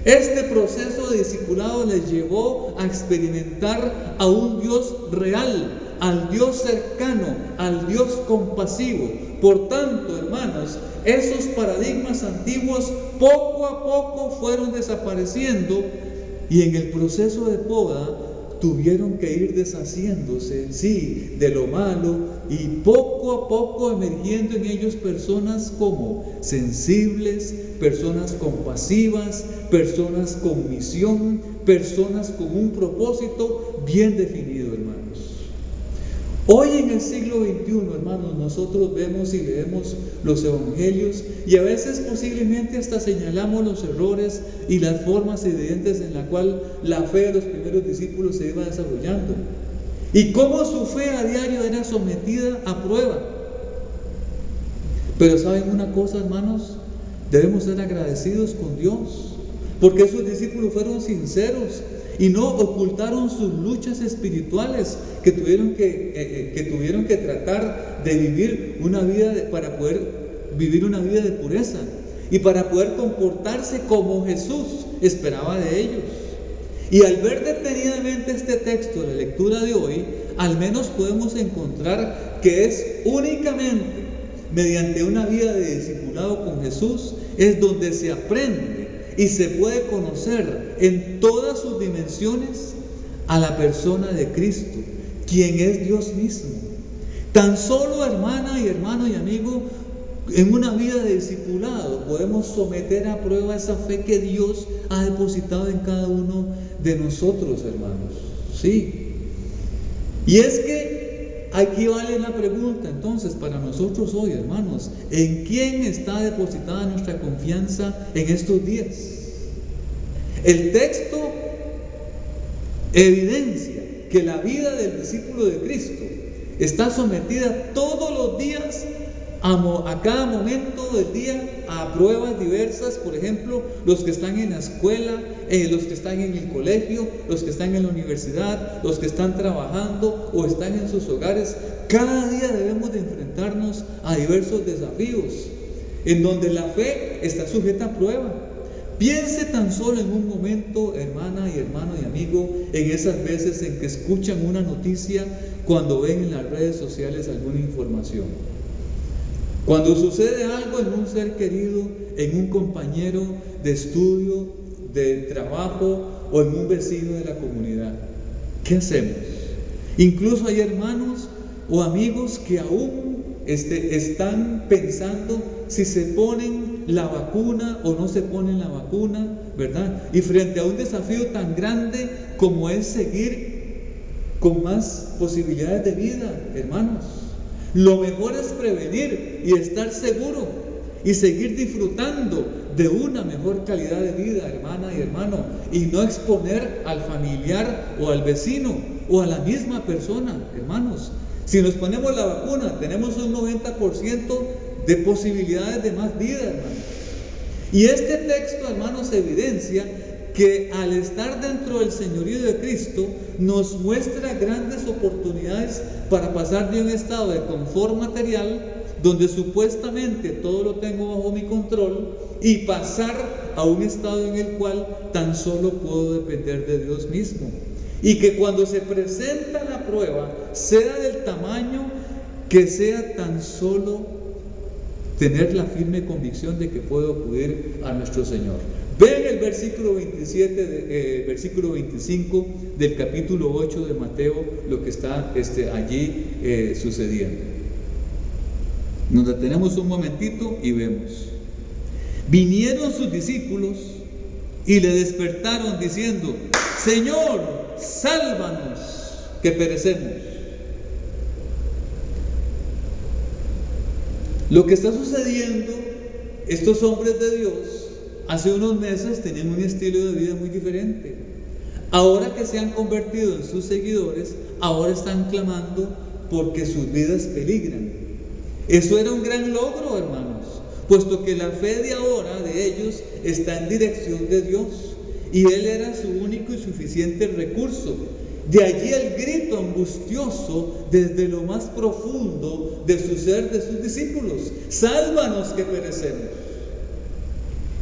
Este proceso de discipulado les llevó a experimentar a un Dios real, al Dios cercano, al Dios compasivo. Por tanto, hermanos, esos paradigmas antiguos poco a poco fueron desapareciendo y en el proceso de poda tuvieron que ir deshaciéndose, sí, de lo malo y poco a poco emergiendo en ellos personas como sensibles, personas compasivas, personas con misión, personas con un propósito bien definido, hermanos. Hoy en el siglo XXI, hermanos, nosotros vemos y leemos los evangelios y a veces posiblemente hasta señalamos los errores y las formas evidentes en la cual la fe de los primeros discípulos se iba desarrollando y cómo su fe a diario era sometida a prueba. Pero ¿saben una cosa, hermanos? Debemos ser agradecidos con Dios porque esos discípulos fueron sinceros y no ocultaron sus luchas espirituales que tuvieron que tratar de vivir una vida para poder vivir una vida de pureza y para poder comportarse como Jesús esperaba de ellos. Y al ver detenidamente este texto, la lectura de hoy, al menos podemos encontrar que es únicamente mediante una vida de discipulado con Jesús es donde se aprende y se puede conocer en todas sus dimensiones a la persona de Cristo, quien es Dios mismo. Tan solo, hermana y hermano y amigo, en una vida de discipulado podemos someter a prueba esa fe que Dios ha depositado en cada uno de nosotros, hermanos. Sí. Y es que aquí vale la pregunta entonces para nosotros hoy, hermanos: ¿en quién está depositada nuestra confianza en estos días? El texto evidencia que la vida del discípulo de Cristo está sometida todos los días, a cada momento del día, a pruebas diversas. Por ejemplo, los que están en la escuela, los que están en el colegio, los que están en la universidad, los que están trabajando o están en sus hogares. Cada día debemos de enfrentarnos a diversos desafíos en donde la fe está sujeta a prueba. Piense tan solo en un momento, hermana y hermano y amigo, en esas veces en que escuchan una noticia, cuando ven en las redes sociales alguna información. Cuando sucede algo en un ser querido, en un compañero de estudio, de trabajo o en un vecino de la comunidad, ¿qué hacemos? Incluso hay hermanos o amigos que aún están pensando si se ponen la vacuna o no se ponen la vacuna, ¿verdad? Y frente a un desafío tan grande como es seguir con más posibilidades de vida, hermanos, lo mejor es prevenir y estar seguro y seguir disfrutando de una mejor calidad de vida, hermana y hermano, y no exponer al familiar o al vecino o a la misma persona, hermanos. Si nos ponemos la vacuna, tenemos un 90% de posibilidades de más vida, hermanos. Y este texto, hermanos, evidencia que al estar dentro del señorío de Cristo nos muestra grandes oportunidades para pasar de un estado de confort material, donde supuestamente todo lo tengo bajo mi control, y pasar a un estado en el cual tan solo puedo depender de Dios mismo. Y que cuando se presenta la prueba, sea del tamaño que sea, tan solo tener la firme convicción de que puedo acudir a nuestro Señor. Ven el versículo versículo 25 del capítulo 8 de Mateo, lo que está allí sucediendo. Nos detenemos un momentito y vemos. Vinieron sus discípulos y le despertaron diciendo: Señor, sálvanos, que perecemos. Lo que está sucediendo, estos hombres de Dios hace unos meses tenían un estilo de vida muy diferente. Ahora que se han convertido en sus seguidores, ahora están clamando porque sus vidas peligran. Eso era un gran logro, hermanos, puesto que la fe de ahora de ellos está en dirección de Dios y Él era su único y suficiente recurso. De allí el grito angustioso desde lo más profundo de su ser, de sus discípulos: sálvanos que perecemos.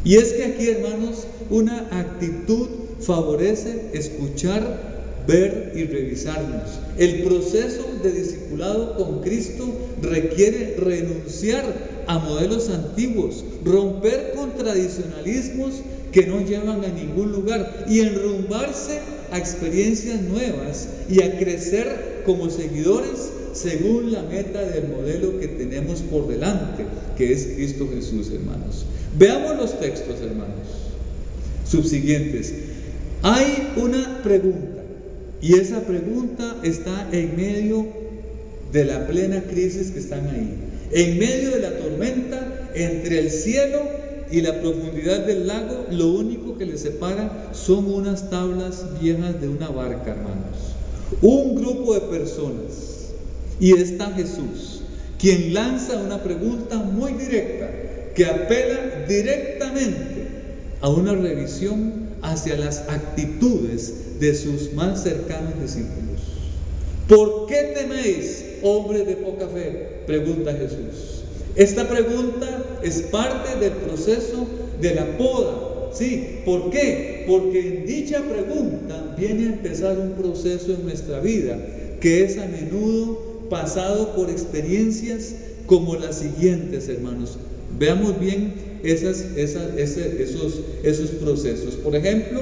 Y es que aquí, hermanos, una actitud favorece escuchar, ver y revisarnos. El proceso de discipulado con Cristo requiere renunciar a modelos antiguos, romper con tradicionalismos que no llevan a ningún lugar y enrumbarse a experiencias nuevas y a crecer como seguidores según la meta del modelo que tenemos por delante, que es Cristo Jesús, hermanos. Veamos los textos, hermanos, subsiguientes. Hay una pregunta, y esa pregunta está en medio de la plena crisis que están ahí, en medio de la tormenta, entre el cielo y la profundidad del lago. Lo único que les separa son unas tablas viejas de una barca, hermanos. Un grupo de personas, y está Jesús, quien lanza una pregunta muy directa, que apela directamente a una revisión hacia las actitudes de sus más cercanos discípulos. ¿Por qué teméis, hombres de poca fe?, pregunta Jesús. Esta pregunta es parte del proceso de la poda. ¿Sí? ¿Por qué? Porque en dicha pregunta viene a empezar un proceso en nuestra vida que es a menudo pasado por experiencias como las siguientes, hermanos. Veamos bien esos procesos. Por ejemplo,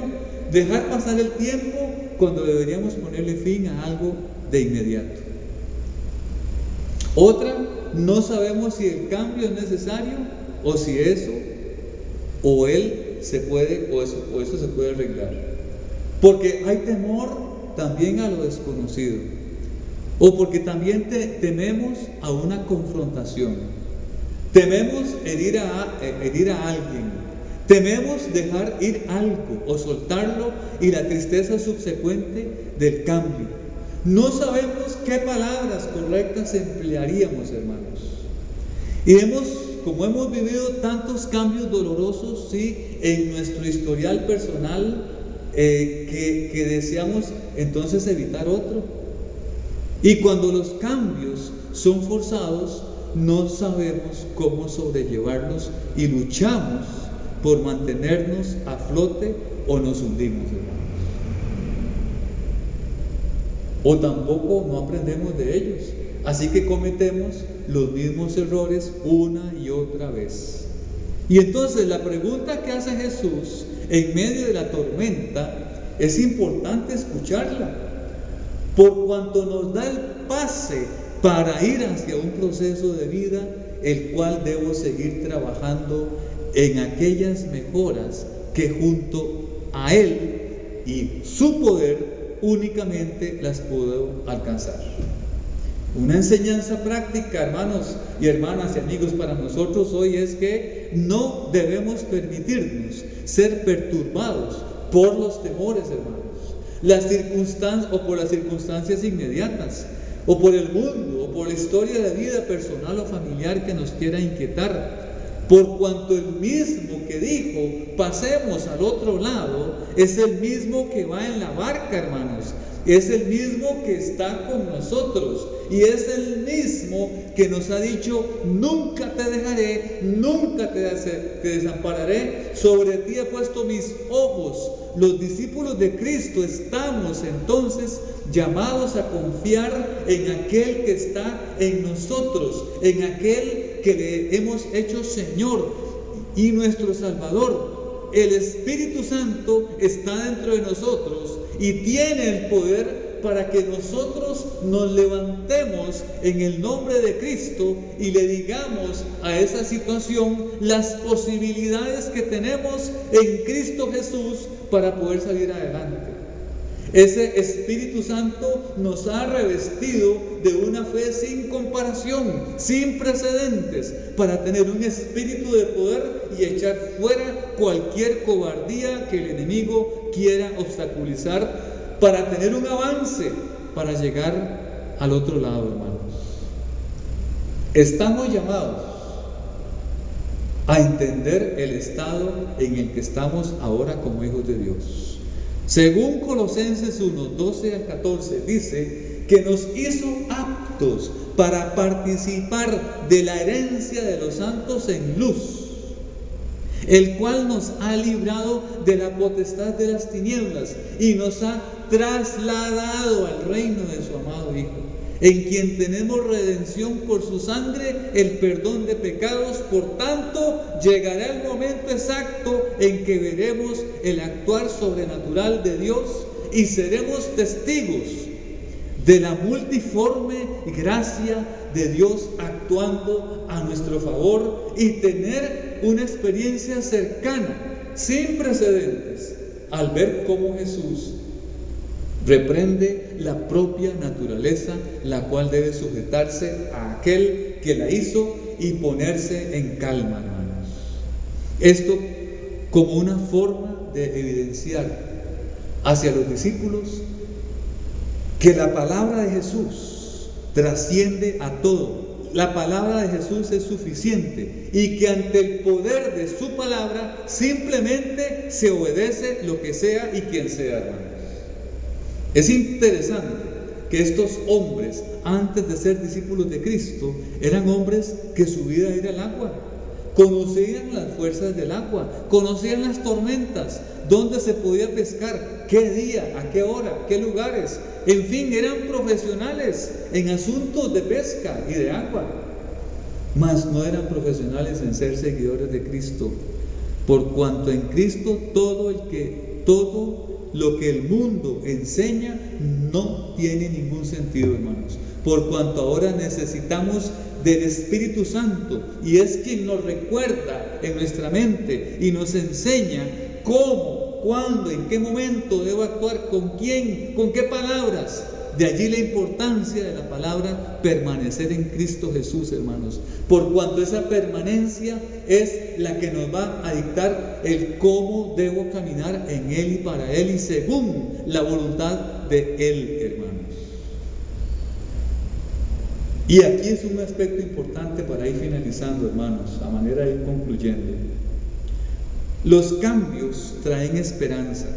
dejar pasar el tiempo cuando deberíamos ponerle fin a algo de inmediato. Otra, no sabemos si el cambio es necesario o si eso o él se puede o eso se puede arreglar. Porque hay temor también a lo desconocido, o porque también tememos a una confrontación, tememos herir a alguien, tememos dejar ir algo o soltarlo y la tristeza subsecuente del cambio. No sabemos qué palabras correctas emplearíamos, hermanos. Y como hemos vivido tantos cambios dolorosos, sí, en nuestro historial personal, que deseamos entonces evitar otro. Y cuando los cambios son forzados, no sabemos cómo sobrellevarlos y luchamos por mantenernos a flote o nos hundimos, hermanos. O tampoco no aprendemos de ellos, así que cometemos los mismos errores una y otra vez. Y entonces la pregunta que hace Jesús en medio de la tormenta es importante escucharla, por cuanto nos da el pase para ir hacia un proceso de vida, el cual debo seguir trabajando en aquellas mejoras que junto a Él y su poder únicamente las puedo alcanzar. Una enseñanza práctica, hermanos y hermanas y amigos, para nosotros hoy es que no debemos permitirnos ser perturbados por los temores, hermanos, o por las circunstancias inmediatas, o por el mundo, o por la historia de vida personal o familiar que nos quiera inquietar. Por cuanto el mismo que dijo, pasemos al otro lado, es el mismo que va en la barca, hermanos. Es el mismo que está con nosotros. Y es el mismo que nos ha dicho, nunca te dejaré, nunca te desampararé. Sobre ti he puesto mis ojos. Los discípulos de Cristo estamos entonces llamados a confiar en aquel que está en nosotros, en aquel que le hemos hecho Señor y nuestro Salvador. El Espíritu Santo está dentro de nosotros y tiene el poder para que nosotros nos levantemos en el nombre de Cristo y le digamos a esa situación las posibilidades que tenemos en Cristo Jesús para poder salir adelante. Ese Espíritu Santo nos ha revestido de una fe sin comparación, sin precedentes, para tener un espíritu de poder y echar fuera cualquier cobardía que el enemigo quiera obstaculizar para tener un avance, para llegar al otro lado, hermanos. Estamos llamados a entender el estado en el que estamos ahora como hijos de Dios. Según Colosenses 1, 12 al 14, dice que nos hizo aptos para participar de la herencia de los santos en luz, el cual nos ha librado de la potestad de las tinieblas y nos ha trasladado al reino de su amado Hijo, en quien tenemos redención por su sangre, el perdón de pecados. Por tanto, llegará el momento exacto en que veremos el actuar sobrenatural de Dios y seremos testigos de la multiforme gracia de Dios actuando a nuestro favor y tener una experiencia cercana, sin precedentes, al ver cómo Jesús reprende la propia naturaleza, la cual debe sujetarse a aquel que la hizo y ponerse en calma, hermanos. Esto como una forma de evidenciar hacia los discípulos que la palabra de Jesús trasciende a todo. La palabra de Jesús es suficiente y que ante el poder de su palabra simplemente se obedece lo que sea y quien sea, hermanos. Es interesante que estos hombres, antes de ser discípulos de Cristo, eran hombres que su vida era el agua. Conocían las fuerzas del agua, conocían las tormentas, dónde se podía pescar, qué día, a qué hora, qué lugares. En fin, eran profesionales en asuntos de pesca y de agua, mas no eran profesionales en ser seguidores de Cristo, por cuanto en Cristo todo lo que el mundo enseña no tiene ningún sentido, hermanos, por cuanto ahora necesitamos del Espíritu Santo, y es quien nos recuerda en nuestra mente y nos enseña cómo, cuándo, en qué momento debo actuar, con quién, con qué palabras. De allí la importancia de la palabra permanecer en Cristo Jesús, hermanos, por cuanto esa permanencia es la que nos va a dictar el cómo debo caminar en Él y para Él y según la voluntad de Él, hermanos. Y aquí es un aspecto importante para ir finalizando, hermanos, a manera de ir concluyendo. Los cambios traen esperanza,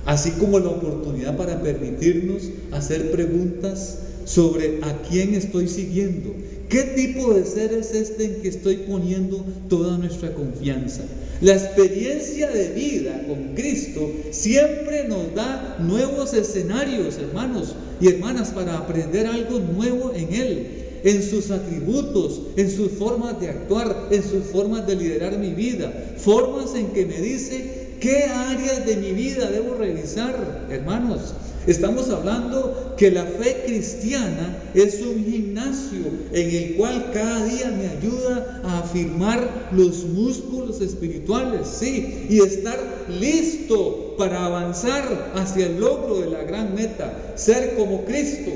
así como la oportunidad para permitirnos hacer preguntas sobre a quién estoy siguiendo, qué tipo de ser es este en que estoy poniendo toda nuestra confianza. La experiencia de vida con Cristo siempre nos da nuevos escenarios, hermanos y hermanas, para aprender algo nuevo en Él, en sus atributos, en sus formas de actuar, en sus formas de liderar mi vida, formas en que me dice qué áreas de mi vida debo revisar, hermanos. Estamos hablando que la fe cristiana es un gimnasio en el cual cada día me ayuda a afirmar los músculos espirituales, sí, y estar listo para avanzar hacia el logro de la gran meta, ser como Cristo.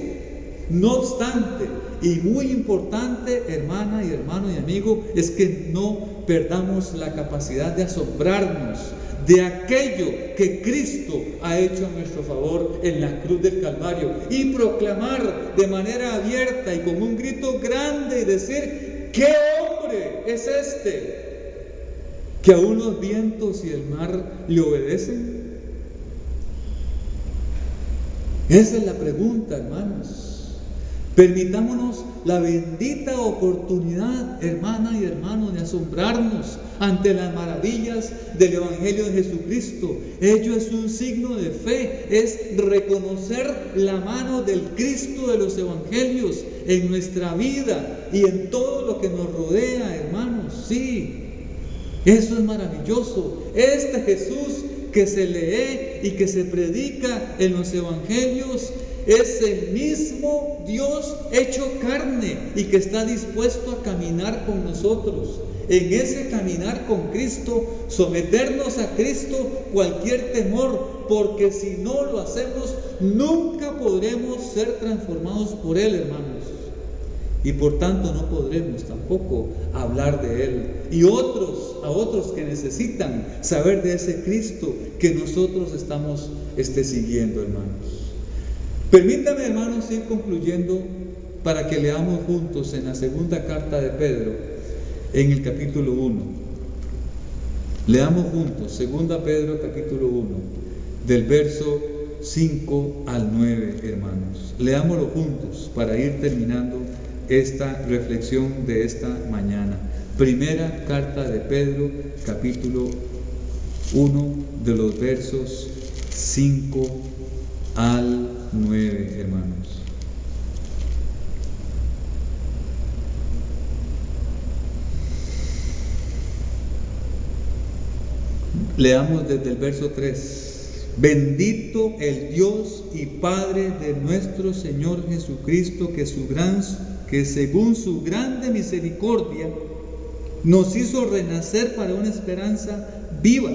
No obstante, y muy importante, hermana y hermano y amigo, es que no perdamos la capacidad de asombrarnos de aquello que Cristo ha hecho a nuestro favor en la cruz del Calvario y proclamar de manera abierta y con un grito grande y decir: ¿qué hombre es este que aún los vientos y el mar le obedecen? Esa es la pregunta, hermanos. Permitámonos la bendita oportunidad, hermana y hermano, de asombrarnos ante las maravillas del Evangelio de Jesucristo. Ello es un signo de fe, es reconocer la mano del Cristo de los Evangelios en nuestra vida y en todo lo que nos rodea, hermanos. Sí, eso es maravilloso. Este Jesús que se lee y que se predica en los Evangelios es el mismo Dios hecho carne y que está dispuesto a caminar con nosotros. En ese caminar con Cristo, someternos a Cristo cualquier temor, porque si no lo hacemos, nunca podremos ser transformados por Él, hermanos. y por tanto no podremos tampoco hablar de Él. Y a otros que necesitan saber de ese Cristo que nosotros estamos siguiendo, hermanos. Permítame, hermanos, ir concluyendo para que leamos juntos en la segunda carta de Pedro, en el capítulo 1. Leamos juntos, segunda Pedro, capítulo 1, del verso 5 al 9, hermanos. Leámoslo juntos para ir terminando esta reflexión de esta mañana. Primera carta de Pedro, capítulo 1, de los versos 5 al 9, hermanos. Leamos desde el verso 3. Bendito el Dios y Padre de nuestro Señor Jesucristo, que según su grande misericordia nos hizo renacer para una esperanza viva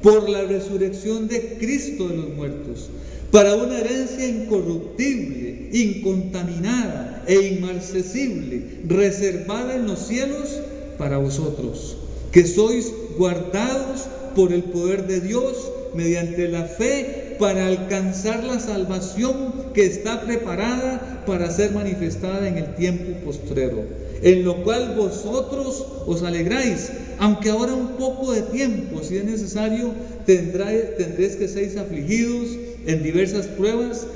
por la resurrección de Cristo de los muertos, para una herencia incorruptible, incontaminada e inmarcesible, reservada en los cielos para vosotros, que sois guardados por el poder de Dios mediante la fe para alcanzar la salvación que está preparada para ser manifestada en el tiempo postrero, en lo cual vosotros os alegráis, aunque ahora un poco de tiempo, si es necesario, tendréis que seréis afligidos en diversas pruebas,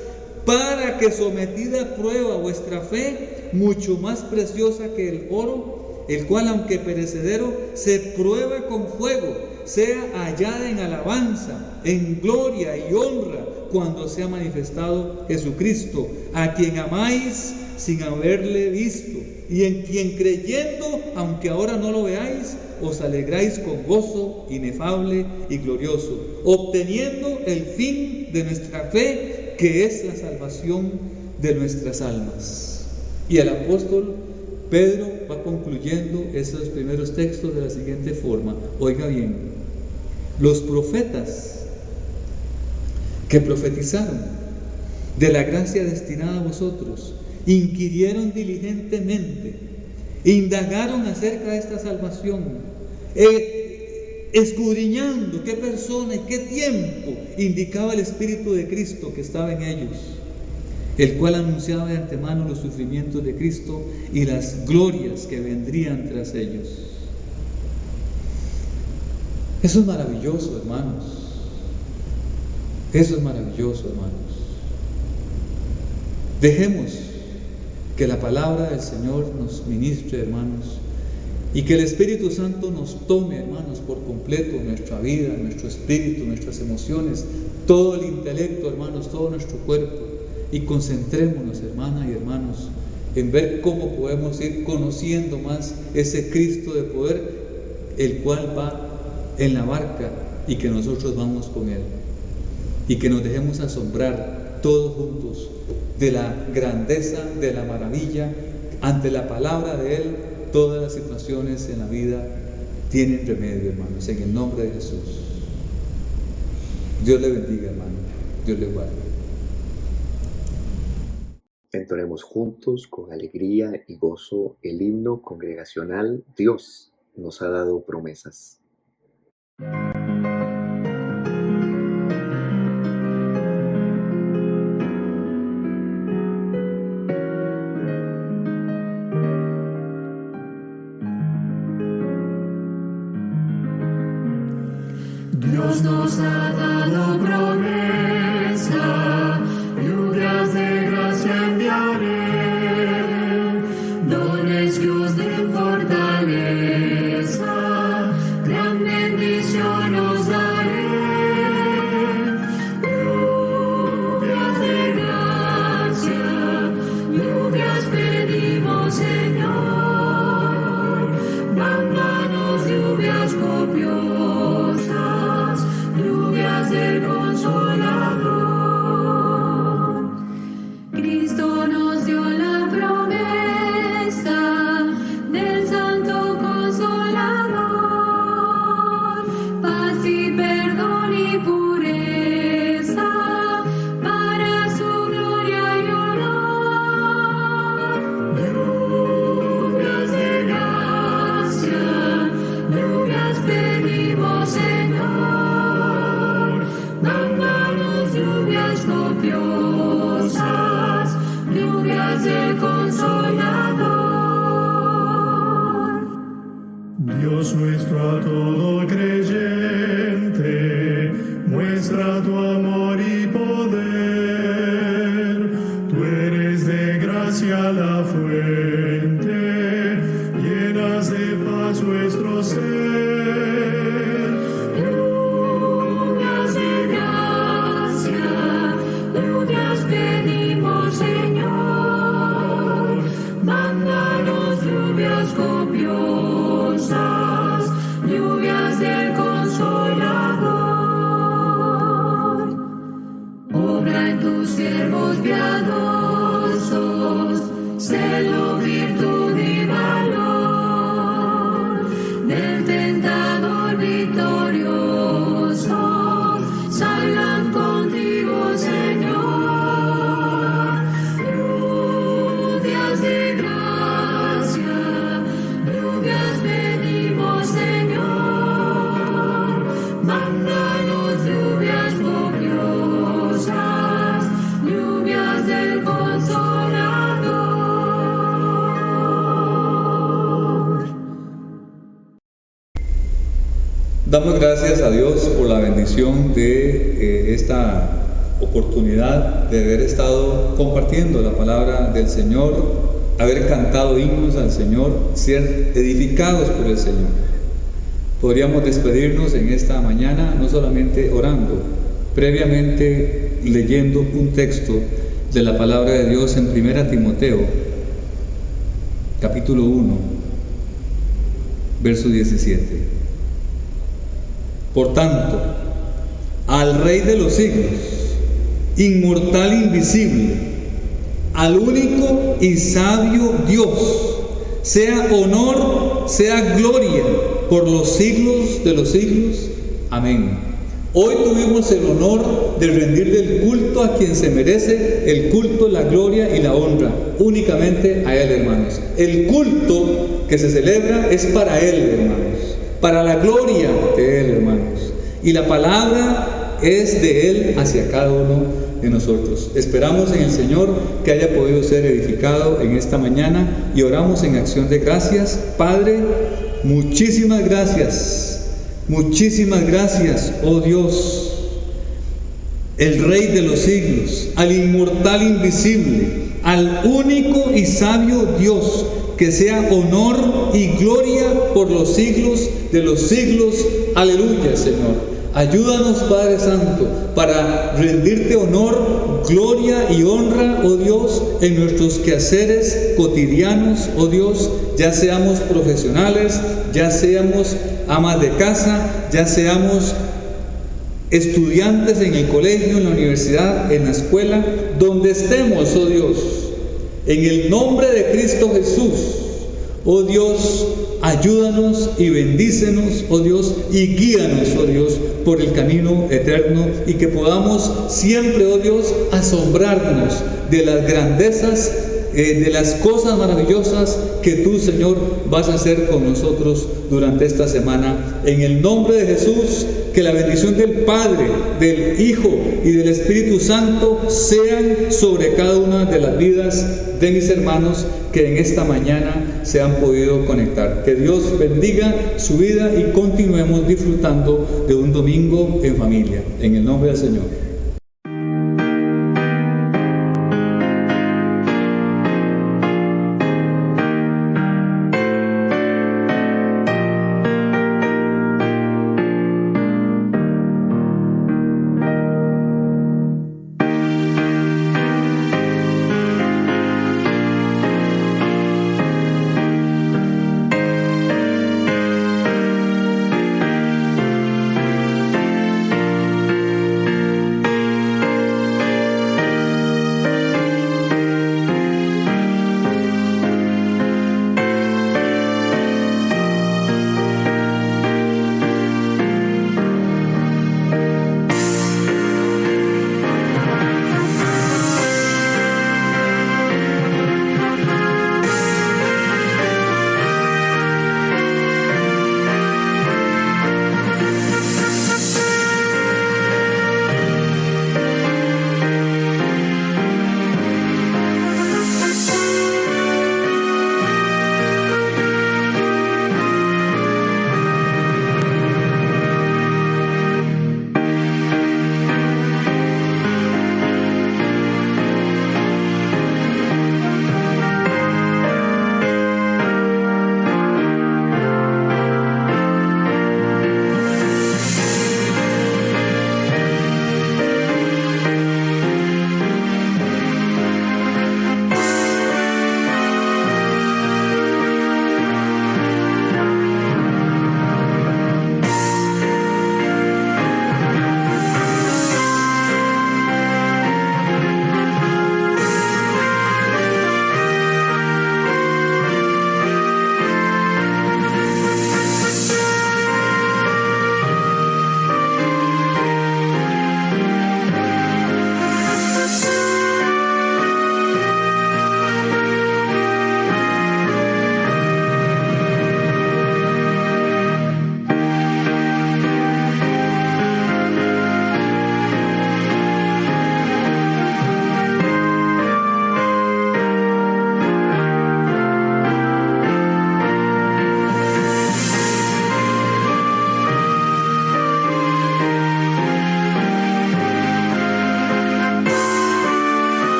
para que sometida a prueba vuestra fe, mucho más preciosa que el oro, el cual aunque perecedero, se prueba con fuego, sea hallada en alabanza, en gloria y honra, cuando sea manifestado Jesucristo, a quien amáis sin haberle visto, y en quien creyendo, aunque ahora no lo veáis, os alegráis con gozo inefable y glorioso, obteniendo el fin de nuestra fe, que es la salvación de nuestras almas. Y el apóstol Pedro va concluyendo esos primeros textos de la siguiente forma. Oiga bien, los profetas que profetizaron de la gracia destinada a vosotros, inquirieron diligentemente, indagaron acerca de esta salvación, escudriñando qué persona y qué tiempo indicaba el Espíritu de Cristo que estaba en ellos, el cual anunciaba de antemano los sufrimientos de Cristo y las glorias que vendrían tras ellos. Eso es maravilloso, hermanos. Eso es maravilloso, hermanos. Dejemos que la palabra del Señor nos ministre, hermanos, y que el Espíritu Santo nos tome, hermanos, por completo nuestra vida, nuestro espíritu, nuestras emociones, todo el intelecto, hermanos, todo nuestro cuerpo, y concentrémonos, hermanas y hermanos, en ver cómo podemos ir conociendo más ese Cristo de poder, el cual va en la barca y que nosotros vamos con Él, y que nos dejemos asombrar todos juntos de la grandeza, de la maravilla. Ante la palabra de Él, todas las situaciones en la vida tienen remedio, hermanos, en el nombre de Jesús. Dios le bendiga, hermano. Dios le guarde. Entonemos juntos con alegría y gozo el himno congregacional Dios nos ha dado promesas. Dios nos ha dado promesa, lluvias de gracia enviaré, dones que os den fortaleza, gran bendición os daré. Lluvias de gracia, lluvias pedimos, Señor, mándanos lluvias copiosas, lluvias del Consolador. Cristo nos dio la promesa del Santo Consolador, paz y perdón y pureza para su gloria y honor. hacia la fuente, llenas de paz nuestro ser. Lluvias de gracia, lluvias pedimos, Señor. Mándanos lluvias copiosas, lluvias del Consolador. Obra en tus siervos piadosos, celo, virtud y valor. Del tentador victorioso, salgan contigo, Señor. Lluvias de gracia, lluvias pedimos, Señor. Mándanos lluvias copiosas, lluvias del Consolador. Damos gracias a Dios por la bendición de esta oportunidad de haber estado compartiendo la palabra del Señor, haber cantado himnos al Señor, ser edificados por el Señor. Podríamos despedirnos en esta mañana no solamente orando, previamente leyendo un texto de la palabra de Dios en 1 Timoteo, capítulo 1, verso 17. Por tanto, al Rey de los siglos, inmortal, invisible, al único y sabio Dios, sea honor, sea gloria por los siglos de los siglos. Amén. Hoy tuvimos el honor de rendirle el culto a quien se merece el culto, la gloria y la honra, únicamente a Él, hermanos. El culto que se celebra es para Él, hermanos, para la gloria de Él, hermanos. Y la palabra es de Él hacia cada uno de nosotros. Esperamos en el Señor que haya podido ser edificado en esta mañana y oramos en acción de gracias. Padre, muchísimas gracias, oh Dios, el Rey de los siglos, al inmortal, invisible, al único y sabio Dios, que sea honor y gloria por los siglos de los siglos. Aleluya, Señor. Ayúdanos, Padre Santo, para rendirte honor, gloria y honra, oh Dios, en nuestros quehaceres cotidianos, oh Dios, ya seamos profesionales, ya seamos amas de casa, ya seamos estudiantes en el colegio, en la universidad, en la escuela, donde estemos, oh Dios, en el nombre de Cristo Jesús. Oh Dios, ayúdanos y bendícenos, oh Dios, y guíanos, oh Dios, por el camino eterno, y que podamos siempre, oh Dios, asombrarnos de las grandezas, de las cosas maravillosas que tú, Señor, vas a hacer con nosotros durante esta semana. En el nombre de Jesús, que la bendición del Padre, del Hijo y del Espíritu Santo sean sobre cada una de las vidas de mis hermanos que en esta mañana se han podido conectar. Que Dios bendiga su vida y continuemos disfrutando de un domingo en familia. En el nombre del Señor.